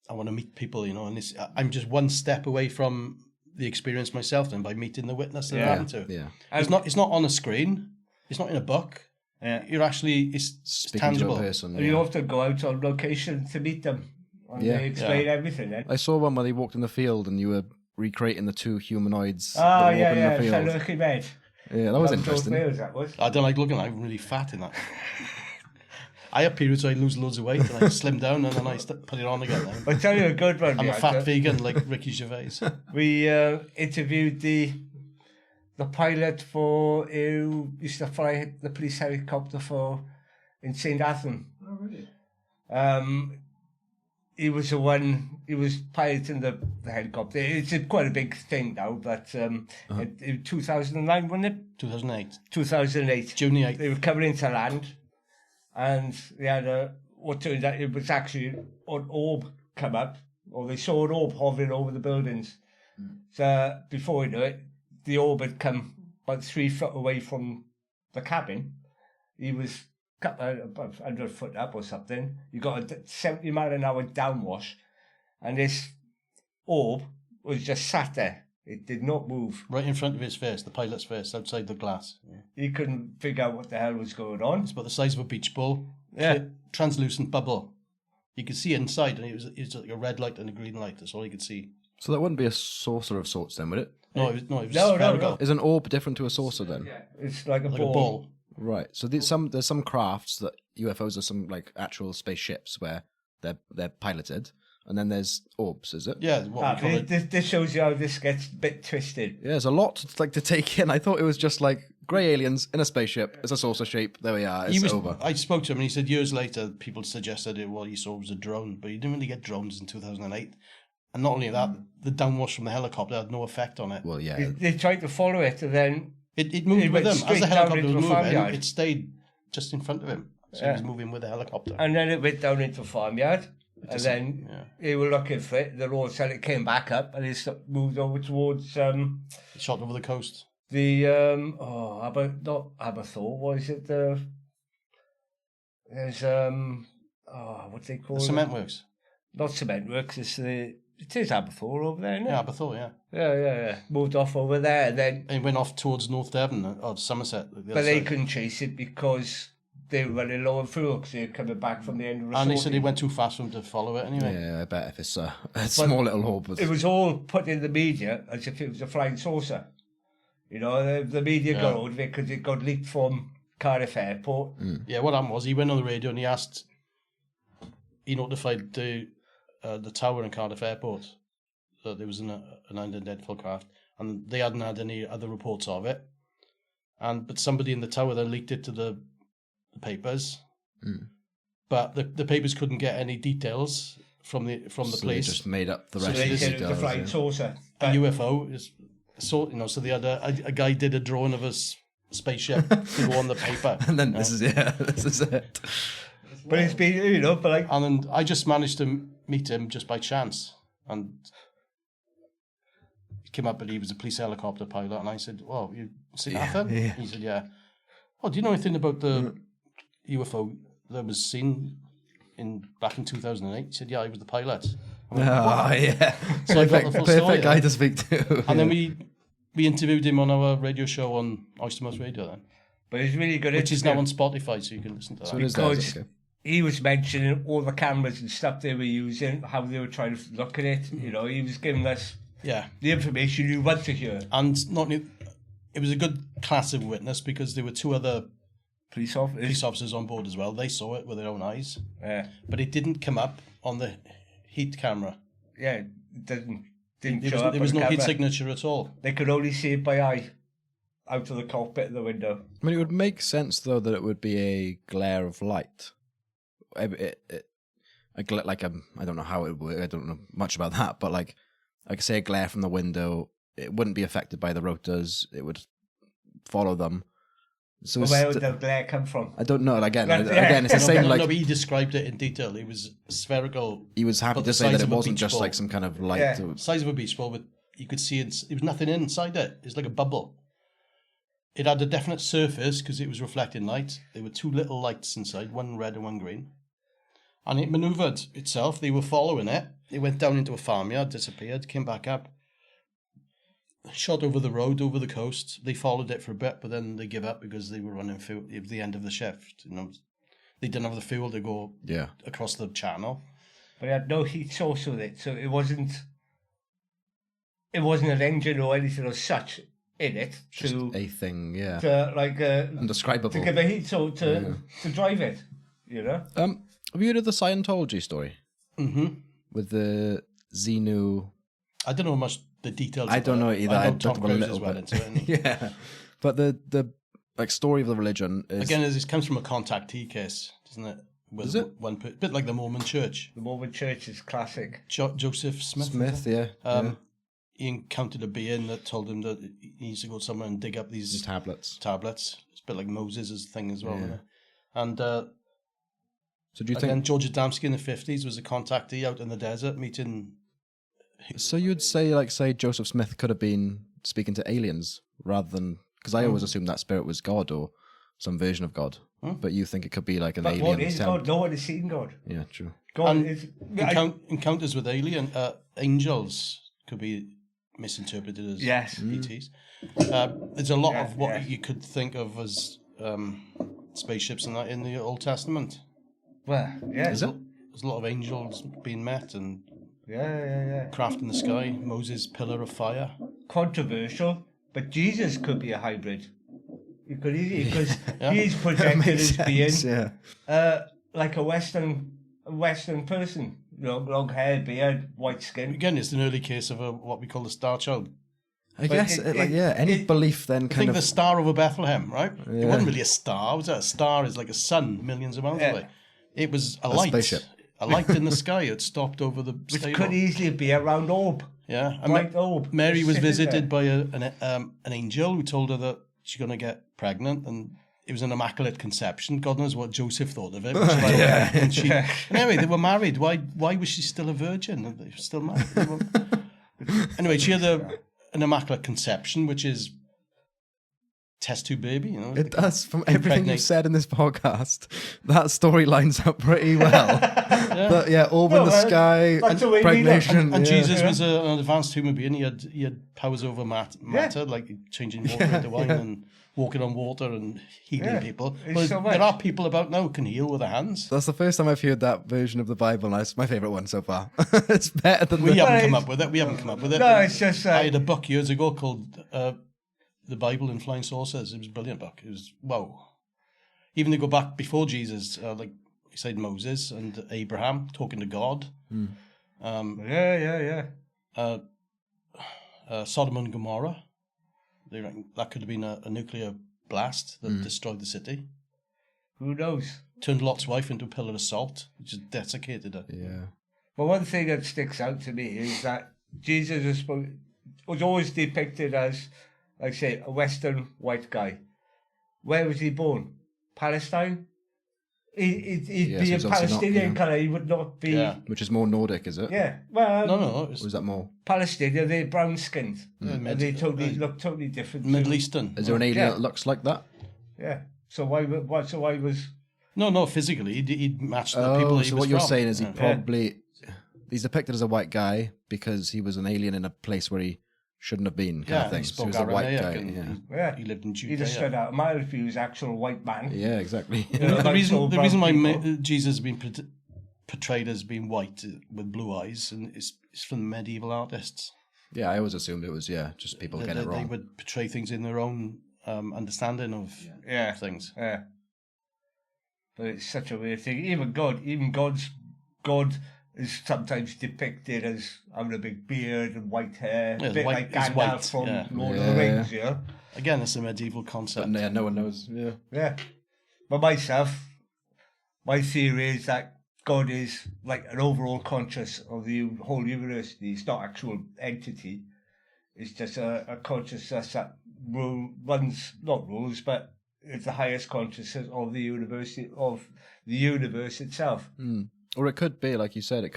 C: I want to meet people, you know. And I'm just one step away from the experience myself, then by meeting the witness that happened to.
A: Yeah,
C: it's not on a screen. It's not in a book. Yeah, you're actually it's tangible.
A: To a person.
B: You have to go out on location to meet them. And they explain everything. Then
A: I saw one where they walked in the field and you were recreating the two humanoids.
B: Oh yeah, Looking Red.
A: Yeah, that was interesting.
C: I don't like looking. I'm really fat in that. I have periods where I lose loads of weight and I slim down and then I put it on again.
B: I'll tell you a good one.
C: I'm a fat vegan like Ricky Gervais.
B: We interviewed the pilot who used to fly the police helicopter in St. Athan.
D: Oh, really?
B: He was the one. He was piloting the helicopter. It's quite a big thing now, but in 2009, wasn't it?
C: 2008.
B: 2008.
C: June 8th.
B: They were coming into land, and they had what turned out it was actually an orb come up, or they saw an orb hovering over the buildings. So before you know it, the orb had come about 3 foot away from the cabin. He was about 100 foot up or something. You got a 70 mile an hour downwash, and this orb was just sat there. It did not move.
C: Right in front of his face, the pilot's face, outside the glass. Yeah.
B: He couldn't figure out what the hell was going on.
C: It's about the size of a beach ball.
B: Yeah.
C: Translucent bubble. You could see inside, and it was like a red light and a green light. That's all you could see.
A: So that wouldn't be a saucer of sorts then, would it?
C: No, it was spherical.
A: Is an orb different to a saucer then?
B: Yeah, it's like a
C: like
B: ball.
C: a ball.
A: Right. So there's some crafts that UFOs are some like actual spaceships where they're piloted, and then there's orbs. Is it?
C: Yeah. What we call it.
B: This shows you how this gets a bit twisted.
A: Yeah, there's a lot to take in. I thought it was just like grey aliens in a spaceship. It's a saucer shape. There we are. It's over.
C: I spoke to him, and he said years later, people suggested what he saw was a drone, but he didn't really get drones in 2008. And not only that, the downwash from the helicopter had no effect on it.
A: Well, yeah.
B: They tried to follow it, and then
C: It moved
B: It
C: with
B: went
C: him. As
B: straight
C: the
B: down
C: helicopter
B: into
C: was
B: a
C: moving,
B: farmyard.
C: it stayed just in front of him. So he was moving with the helicopter.
B: and then it went down into a farmhyard, and then they were looking for it. The road said it came back up, and it moved over towards
C: He shot over the coast.
B: the not Aberthorpe. What is it? There's what's they call
C: The
B: it?
C: cement works.
B: Not cement works. It is Aberthorpe over there, isn't it?
C: Yeah, Aberthorpe, yeah.
B: Yeah. Moved off over there, and then
C: And he went off towards North Devon, or Somerset.
B: but they couldn't chase it because they were running low on fuel because they were coming back from the end of the
C: And they said he went too fast for him to follow it anyway.
A: Yeah, I bet if it's a small little orb.
B: It was all put in the media as if it was a flying saucer. You know, the media got hold of it because it got leaked from Cardiff Airport.
C: Yeah, what happened was he went on the radio and he notified the tower in Cardiff Airport that there was an unidentified craft, and they hadn't had any other reports of it. But somebody in the tower then leaked it to the papers, but the papers couldn't get any details from the
A: So they
C: police.
A: just made up the
B: So
A: rest
B: they
A: of the
B: said it was a
A: details.
B: flying
A: Yeah.
B: saucer.
C: A UFO is so they had a guy did a drawing of a spaceship to go on the paper,
A: And then this is it.
B: But it's been, but like,
C: and then I just managed to meet him just by chance, and he came up and he was a police helicopter pilot, and I said, "Well, you seen nothing?"
A: yeah.
C: He said, "Yeah." "Oh, do you know anything about the UFO that was seen back in 2008? He said, "Yeah, I was the pilot." I went,
A: Yeah.
C: So I got the full story
A: Perfect guy
C: then.
A: to speak to.
C: And then we interviewed him on our radio show on Oystermouth Radio then,
B: but it's really good.
C: which is now on Spotify, so you can listen to that.
A: So it is
B: because
A: okay.
B: he was mentioning all the cameras and stuff they were using, how they were trying to look at it. He was giving us
C: Yeah.
B: the information you want to hear.
C: And it was a good class of witness because there were two other
B: Police officers.
C: police officers on board as well. They saw it with their own eyes,
B: Yeah,
C: but it didn't come up on the heat camera.
B: it didn't
C: There
B: show up.
C: there was
B: on
C: no
B: the
C: heat
B: camera.
C: signature at all.
B: They could only see it by eye, out of the cockpit of the window.
A: I mean, it would make sense though that it would be a glare of light. I don't know how it would work. I don't know much about that, but like say a glare from the window, it wouldn't be affected by the rotors. It would follow them. So
B: But
A: it's
B: where would the glare come from?
A: I don't know. Again,
B: Yeah.
A: again, it's the same.
C: No,
A: Like
C: but he described it in detail. It was spherical,
A: he was happy
C: but
A: to
C: the
A: say that
C: size
A: it
C: of a
A: wasn't
C: beach
A: just
C: ball.
A: like some kind of light.
B: Yeah.
C: size of a beach ball, but you could see it. There was nothing inside it. It's like a bubble. It had a definite surface because it was reflecting light. There were two little lights inside, one red and one green. And it manoeuvred itself. They were following it. It went down into a farmyard, disappeared, came back up, shot over the road, over the coast. They followed it for a bit, but then they gave up because they were running fuel. It was the end of the shift. They didn't have the fuel to go across the channel.
B: But it had no heat source with it, so it wasn't an engine or anything as such in it
A: Just a thing, yeah.
B: to like
A: Indescribable.
B: to give a heat source to drive it.
A: Have you heard of the Scientology story?
C: Mm-hmm.
A: With the Xenu...
C: I don't know much the details.
A: I don't know
C: it.
A: either.
C: I
A: I
C: know Tom
A: talked about
C: Cruise
A: a
C: as
A: little
C: well
A: bit.
C: into it. isn't he?
A: Yeah. But the story of the religion is...
C: Again, this comes from a contactee case, doesn't it? With
A: Is it?
C: One bit like the Mormon Church.
B: The Mormon Church is classic.
C: Joseph Smith.
A: Smith, yeah.
C: He encountered a being that told him that he needs to go somewhere and dig up these
A: Tablets.
C: tablets. It's a bit like Moses' thing as well.
A: Yeah.
C: Isn't it? And
A: So do you
C: again,
A: think...
C: George Adamski in the 50s was a contactee out in the desert meeting.
A: So you'd say Joseph Smith could have been speaking to aliens rather than... Because I always assumed that spirit was God or some version of God. But you think it could be like an
B: But
A: alien
B: what is
A: attempt.
B: God? No one has seen God.
A: Yeah, true.
B: God
C: And
B: is...
C: Encounters with angels could be misinterpreted as
B: Yes.
C: ETs. There's a lot
B: Yeah,
C: of what
B: yeah.
C: you could think of as spaceships and that in the Old Testament.
B: Well, yeah.
A: Is it?
C: There's a lot of angels being met and
B: Yeah.
C: craft in the sky. Moses' pillar of fire.
B: Controversial, but Jesus could be a hybrid. He could easily, because
C: Yeah.
B: he's projected as being
A: yeah.
B: like a Western person. Long hair, beard, white skin.
C: Again, it's an early case of what we call the Star Child.
A: I guess, any belief then
C: I
A: kind
C: think
A: of...
C: the star over Bethlehem, right? It
A: Yeah.
C: wasn't really a star. Was it? A star is like a sun millions of miles
B: Yeah.
C: away. It was a
A: A
C: light.
A: spaceship.
C: a light in the sky had stopped over the
B: Which
C: stable.
B: could easily be a round orb.
C: Yeah, and
B: Bright orb.
C: Mary was
B: Sitting
C: visited
B: there.
C: by an angel who told her that she's going to get pregnant, and it was an immaculate conception. God knows what Joseph thought of it. And anyway, they were married. Why was she still a virgin? They were still married. Anyway, she had an immaculate conception, which is test tube baby. You know,
A: It does. From everything
C: impregnate.
A: you've said in this podcast, that story lines up pretty well. But orb in the sky,
B: that's the way we
A: impregnation.
C: And
A: yeah.
C: Jesus was an advanced human being. He had powers over matter, like changing water into wine and walking on water and healing people.
B: It's
C: Well,
B: so much.
C: there are people about now who can heal with their hands.
A: That's the first time I've heard that version of the Bible, and it's my favourite one so far. It's better than
C: We
A: the...
C: haven't come up with it. We haven't come up with it.
B: No, it's just
C: I had a book years ago called The Bible in Flying Saucers. It was a brilliant book. It was, wow. Even to go back before Jesus, like you said, Moses and Abraham talking to God.
B: yeah.
C: Sodom and Gomorrah. They reckon that could have been a nuclear blast that destroyed the city.
B: Who knows?
C: Turned Lot's wife into a pillar of salt, which just desiccated her.
A: Yeah.
B: But one thing that sticks out to me is that Jesus was always depicted as, like I say, a Western white guy. Where was he born? Palestine? He'd
A: Yeah, so
B: be a
A: he's obviously not,
B: Palestinian
A: yeah.
B: colour. He would not be.
C: Yeah.
A: Which is more Nordic, is it?
B: Yeah. Well,
C: No, it
A: Or is
C: was
A: that more?
B: Palestinian, they're brown skinned. and they look totally different.
C: Middle Eastern.
A: Is there an alien
B: Yeah.
A: that looks like that?
B: Yeah. So why was.
C: No, physically. He'd matched the people he
A: so
C: was
A: what you're
C: from.
A: saying is he
C: Yeah.
A: probably... He's depicted as a white guy because he was an alien in a place where he shouldn't have been, kind of thing.
C: he
A: So
C: spoke
A: he was a white
C: Aramaic
A: guy.
C: and
B: Yeah.
C: he lived in
B: He'd have stood
C: Judea.
B: out a mile if he was actual white man.
A: Yeah, exactly.
B: You know,
C: The
B: like
C: reason
B: all
C: the
B: brown
C: reason why
B: people.
C: Jesus has been portrayed as being white with blue eyes and it's from the medieval artists.
A: Yeah, I always assumed it was, just people getting it
C: They
A: wrong.
C: would portray things in their own understanding of
B: Yeah.
C: things.
B: Yeah. But it's such a weird thing. Even God is sometimes depicted as having a big beard and white hair.
C: Yeah,
B: a bit
C: white-
B: like
C: he's
B: Gandalf
C: white,
B: from
C: yeah.
B: Lord of the Rings, you know?
C: Again, it's a medieval concept.
A: But yeah, no one knows. Yeah.
B: Yeah. But my theory is that God is like an overall conscious of the whole universe. He's not actual entity. It's just a consciousness that runs, not rules, but it's the highest consciousness of the universe itself.
A: Or it could be, like you said,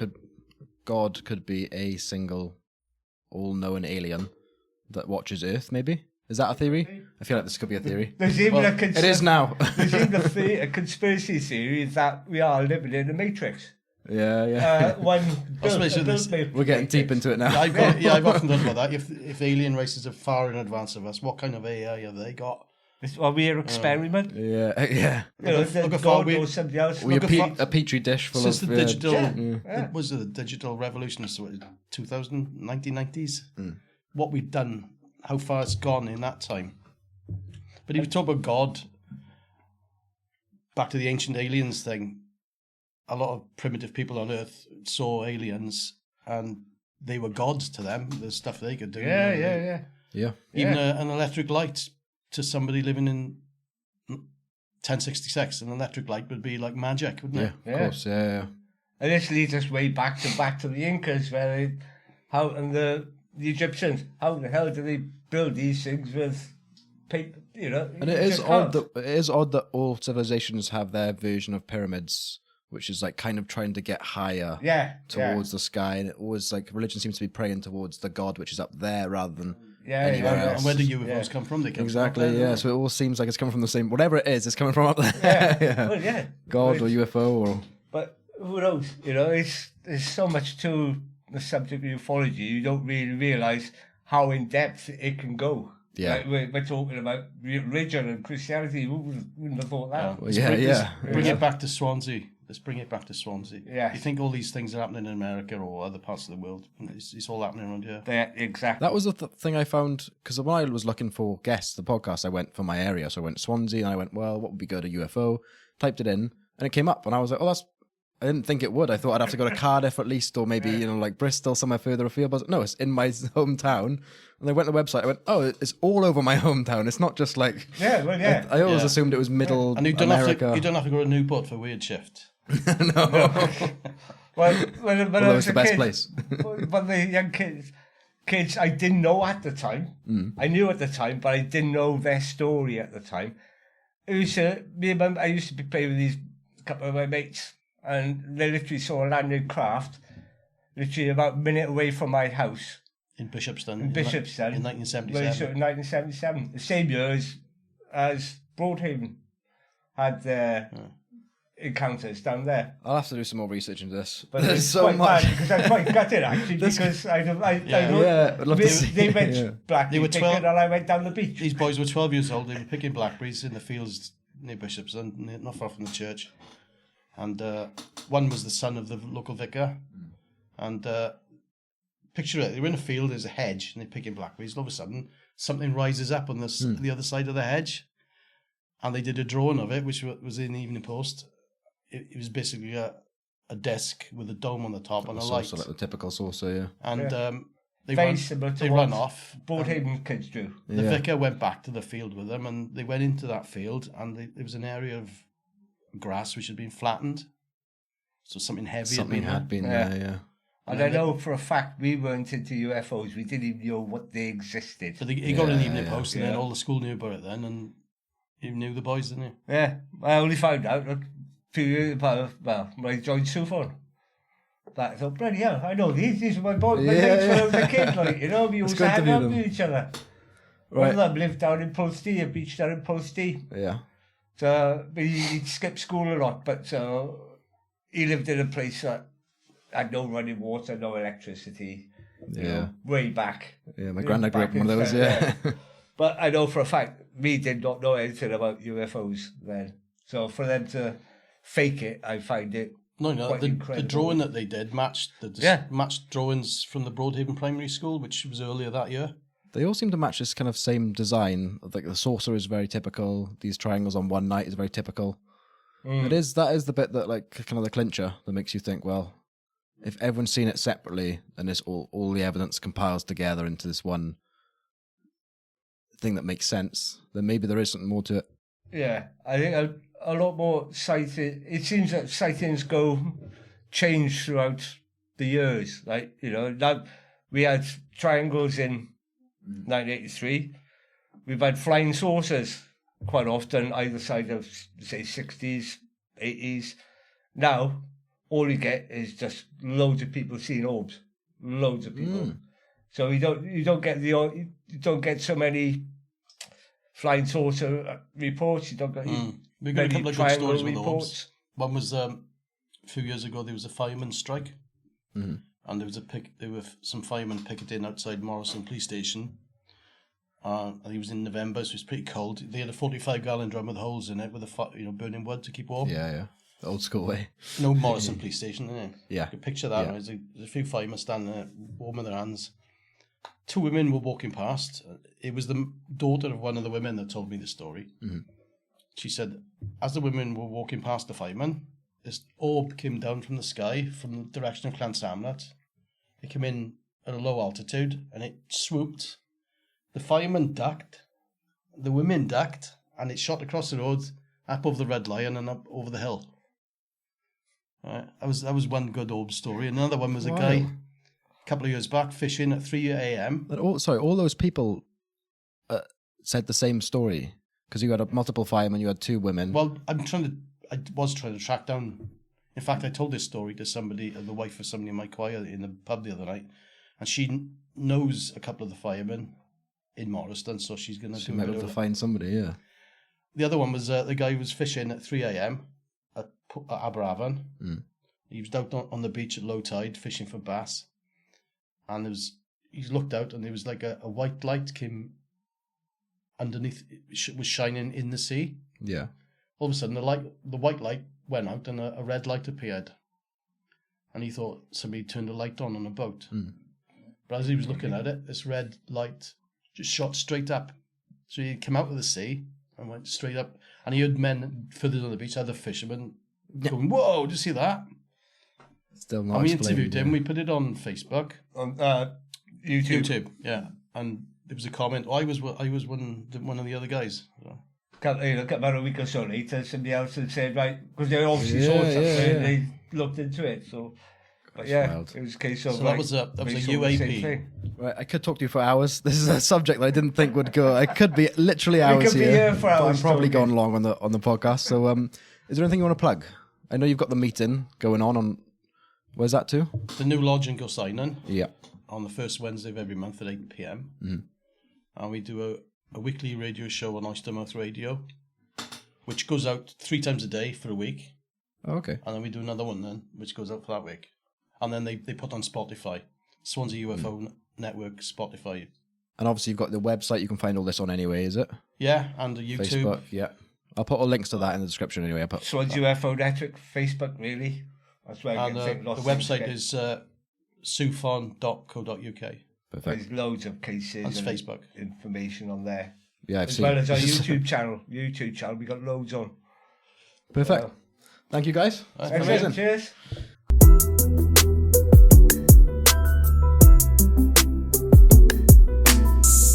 A: God could be a single, all-knowing alien that watches Earth, maybe? Is that a theory? I feel like this could be a theory.
B: There's even
A: It is now.
B: There's even a conspiracy theory that we are living in the Matrix.
A: Yeah. We're getting deep into it now.
C: I've often thought about that. If alien races are far in advance of us, what kind of AI have they got?
B: Are we an experiment?
A: Yeah.
B: You know,
C: Look how
B: God
C: far
B: or somebody else.
A: We
B: Look at
A: a petri dish full
C: Since
A: of...
C: the digital,
B: Yeah.
C: was it the digital revolution? So 1990s. What we've done, how far it's gone in that time. But if you talk about God, back to the ancient aliens thing, a lot of primitive people on Earth saw aliens and they were gods to them. The stuff they could do.
B: Yeah.
A: Yeah.
C: Even an electric light to somebody living in 1066, an electric light would be like magic, wouldn't
A: Yeah,
C: it?
A: of course. Yeah.
B: And this leads us way back to the Incas, where the Egyptians, how the hell do they build these things with paper? You know,
A: And it is odd that all civilizations have their version of pyramids, which is like kind of trying to get higher towards the sky, and it always like religion seems to be praying towards the god which is up there rather than anywhere else.
C: And where do UFOs come from? They come
A: Exactly,
C: from
A: yeah. So it all seems like it's coming from the same, whatever it is, it's coming from up there.
B: Well, yeah.
A: God or UFO or...
B: But who knows? You know, there's so much to the subject of ufology. You don't really realise how in depth it can go.
A: Yeah.
B: Like we're talking about religion and Christianity. Who wouldn't have thought that?
A: Well,
C: Bring it back to Swansea. Let's bring it back to Swansea.
B: Yeah.
C: You think all these things are happening in America or other parts of the world? It's all happening around here.
B: Yeah, exactly.
A: That was the thing I found, because when I was looking for guests, the podcast, I went for my area. So I went to Swansea and I went, well, what would be good? A UFO. Typed it in and it came up. And I was like, I didn't think it would. I thought I'd have to go to Cardiff at least, or maybe, like Bristol, somewhere further afield. But no, it's in my hometown. And I went to the website. I went, oh, it's all over my hometown. It's not just like...
B: Yeah, well, yeah.
A: I always assumed it was middle
C: And you don't
A: America.
C: have to go to Newport for Weird Shift.
A: No.
B: When I
A: Although
B: was
A: it's the
B: a
A: best
B: kid,
A: place.
B: but the young kids I didn't know at the time. I knew at the time, but I didn't know their story at the time. It was me and I used to be playing with these couple of my mates, and they literally saw a landing craft, literally about a minute away from my house.
C: In Bishopston.
B: In Bishopston.
C: In 1977.
B: In 1977. The same year as Broadhaven had their encounters down there.
A: I'll have to do some more research into this.
B: But
A: There's
B: it's
A: so
B: quite
A: much.
B: bad because I'm quite gutted actually because I know
A: I'd love to see.
B: they went
A: Yeah.
B: blackberry
C: were
B: picking
C: 12
B: and I went down the beach.
C: These boys were 12 years old. They were picking blackberries in the fields near Bishopston, not far from the church. And one was the son of the local vicar. And picture it, they were in a field, there's a hedge, and they're picking blackberries. All of a sudden, something rises up on the other side of the hedge. And they did a drawing of it, which was in the Evening Post. It was basically a desk with a dome on the top and a light.
A: Like the typical saucer, yeah.
C: And they
B: run
C: off.
B: Broadhaven kids do.
C: The vicar went back to the field with them, and they went into that field, and there was an area of grass which had been flattened. So something heavy
A: had been there, yeah.
B: And I know for a fact we weren't into UFOs. We didn't even know what they existed.
C: But he got an Evening Post, and then all the school knew about it then, and he knew the boys, didn't he?
B: Yeah, I only found out a few years about, when I joined S.U.F.O.N. But I thought, bloody hell, I know these are my boys, my mates when I was a kid, like, you know, we used to hang out with each other. One of them lived down in Pulstey, a beach down in Pulstey.
A: Yeah.
B: So he'd skip school a lot, but he lived in a place that had no running water, no electricity. You know, way back.
A: Yeah, my granddad grew up in one of those, yeah.
B: But I know for a fact, we did not know anything about UFOs then. So for them to fake it, I find it quite incredible.
C: The drawing that they did matched matched drawings from the Broadhaven Primary School, which was earlier that year.
A: They all seem to match this kind of same design. Like the saucer is very typical. These triangles on one night is very typical. That is the bit that like kind of the clincher that makes you think, well, if everyone's seen it separately and this all the evidence compiles together into this one thing that makes sense, then maybe there is something more to it.
B: Yeah, I think a lot more sightings. It seems that sightings change throughout the years. Like, you know, now we had triangles in 1983. We've had flying saucers quite often either side of, say, 60s, 80s. Now, all you get is just loads of people seeing orbs. Loads of people. So you don't get so many flying saucer reports. You don't get
C: we got a couple of good stories with
B: reports.
C: orbs. One was a few years ago. There was a fireman strike, and there were some firemen picketing outside Morrison Police Station. And it was in November, so it was pretty cold. They had a 45-gallon drum with holes in it, with burning wood to keep warm.
A: Yeah, the old school way.
C: No Morrison Police Station, isn't it?
A: Yeah.
C: You can picture that.
A: Yeah.
C: Right? There's a few firemen standing there, warming their hands. Two women were walking past. It was the daughter of one of the women that told me the story. She said, as the women were walking past the firemen, this orb came down from the sky from the direction of Llansamnat. It came in at a low altitude and it swooped. The firemen ducked, the women ducked, and it shot across the road, up over the Red Lion and up over the hill. That was one good orb story. Another one was a guy a couple of years back fishing at 3 a.m.
A: All those people said the same story, because you had multiple firemen, you had two women.
C: Well, I was trying to track down. In fact, I told this story to somebody, the wife of somebody in my choir in the pub the other night, and she knows a couple of the firemen in Morriston, so she's going to do
A: might be able to find somebody, yeah.
C: The other one was the guy who was fishing at 3 a.m. at Aberavon. He was out on the beach at low tide fishing for bass, and he looked out and there was like a white light came underneath, was shining in the sea.
A: Yeah.
C: All of a sudden, the white light went out and a red light appeared, and he thought somebody turned a light on a boat. But as he was looking at it, this red light just shot straight up. So he came out of the sea and went straight up, and he heard men further on the beach, other fishermen, going, "Whoa, did you see that?"
A: Still not.
C: And we interviewed him. We put it on Facebook,
B: on YouTube.
C: yeah. And there was a comment. I was one of the other guys. So.
B: about a week or so later, somebody else had said, right, because they obviously saw something and they looked into it. So, but
A: wild.
B: it was a case of
C: So that was a UAP.
A: Right, I could talk to you for hours. This is a subject that I didn't think would go. I could be literally
B: We
A: hours
B: could be
A: here.
B: here for
A: but
B: hours
A: I'm probably
B: talking.
A: gone long on the podcast. So, is there anything you want to plug? I know you've got the meeting going on. Where's that to?
C: The new lodge in Gosainen.
A: Yeah.
C: On the first Wednesday of every month at 8 p.m. And we do a weekly radio show on Oystermouth Radio, which goes out 3 times a day for a week.
A: Oh, okay.
C: And then we do another one then, which goes out for that week. And then they put on Spotify, Swansea UFO Network, Spotify.
A: And obviously you've got the website. You can find all this on anyway, is it?
C: Yeah, and the YouTube.
A: Facebook, yeah. I'll put all links to that in the description anyway. I'll put
B: Swansea UFO Network, Facebook, really. That's where I
C: And
B: can think
C: the
B: lots of
C: website
B: things.
C: is S.U.F.O.N.co.uk.
A: perfect.
B: There's loads of cases
C: That's
B: and
C: Facebook.
B: information on there.
A: Yeah, I've
B: As
A: seen.
B: well as our YouTube channel. We got loads on.
A: Perfect. Thank you, guys.
C: Right.
A: Amazing.
B: Cheers.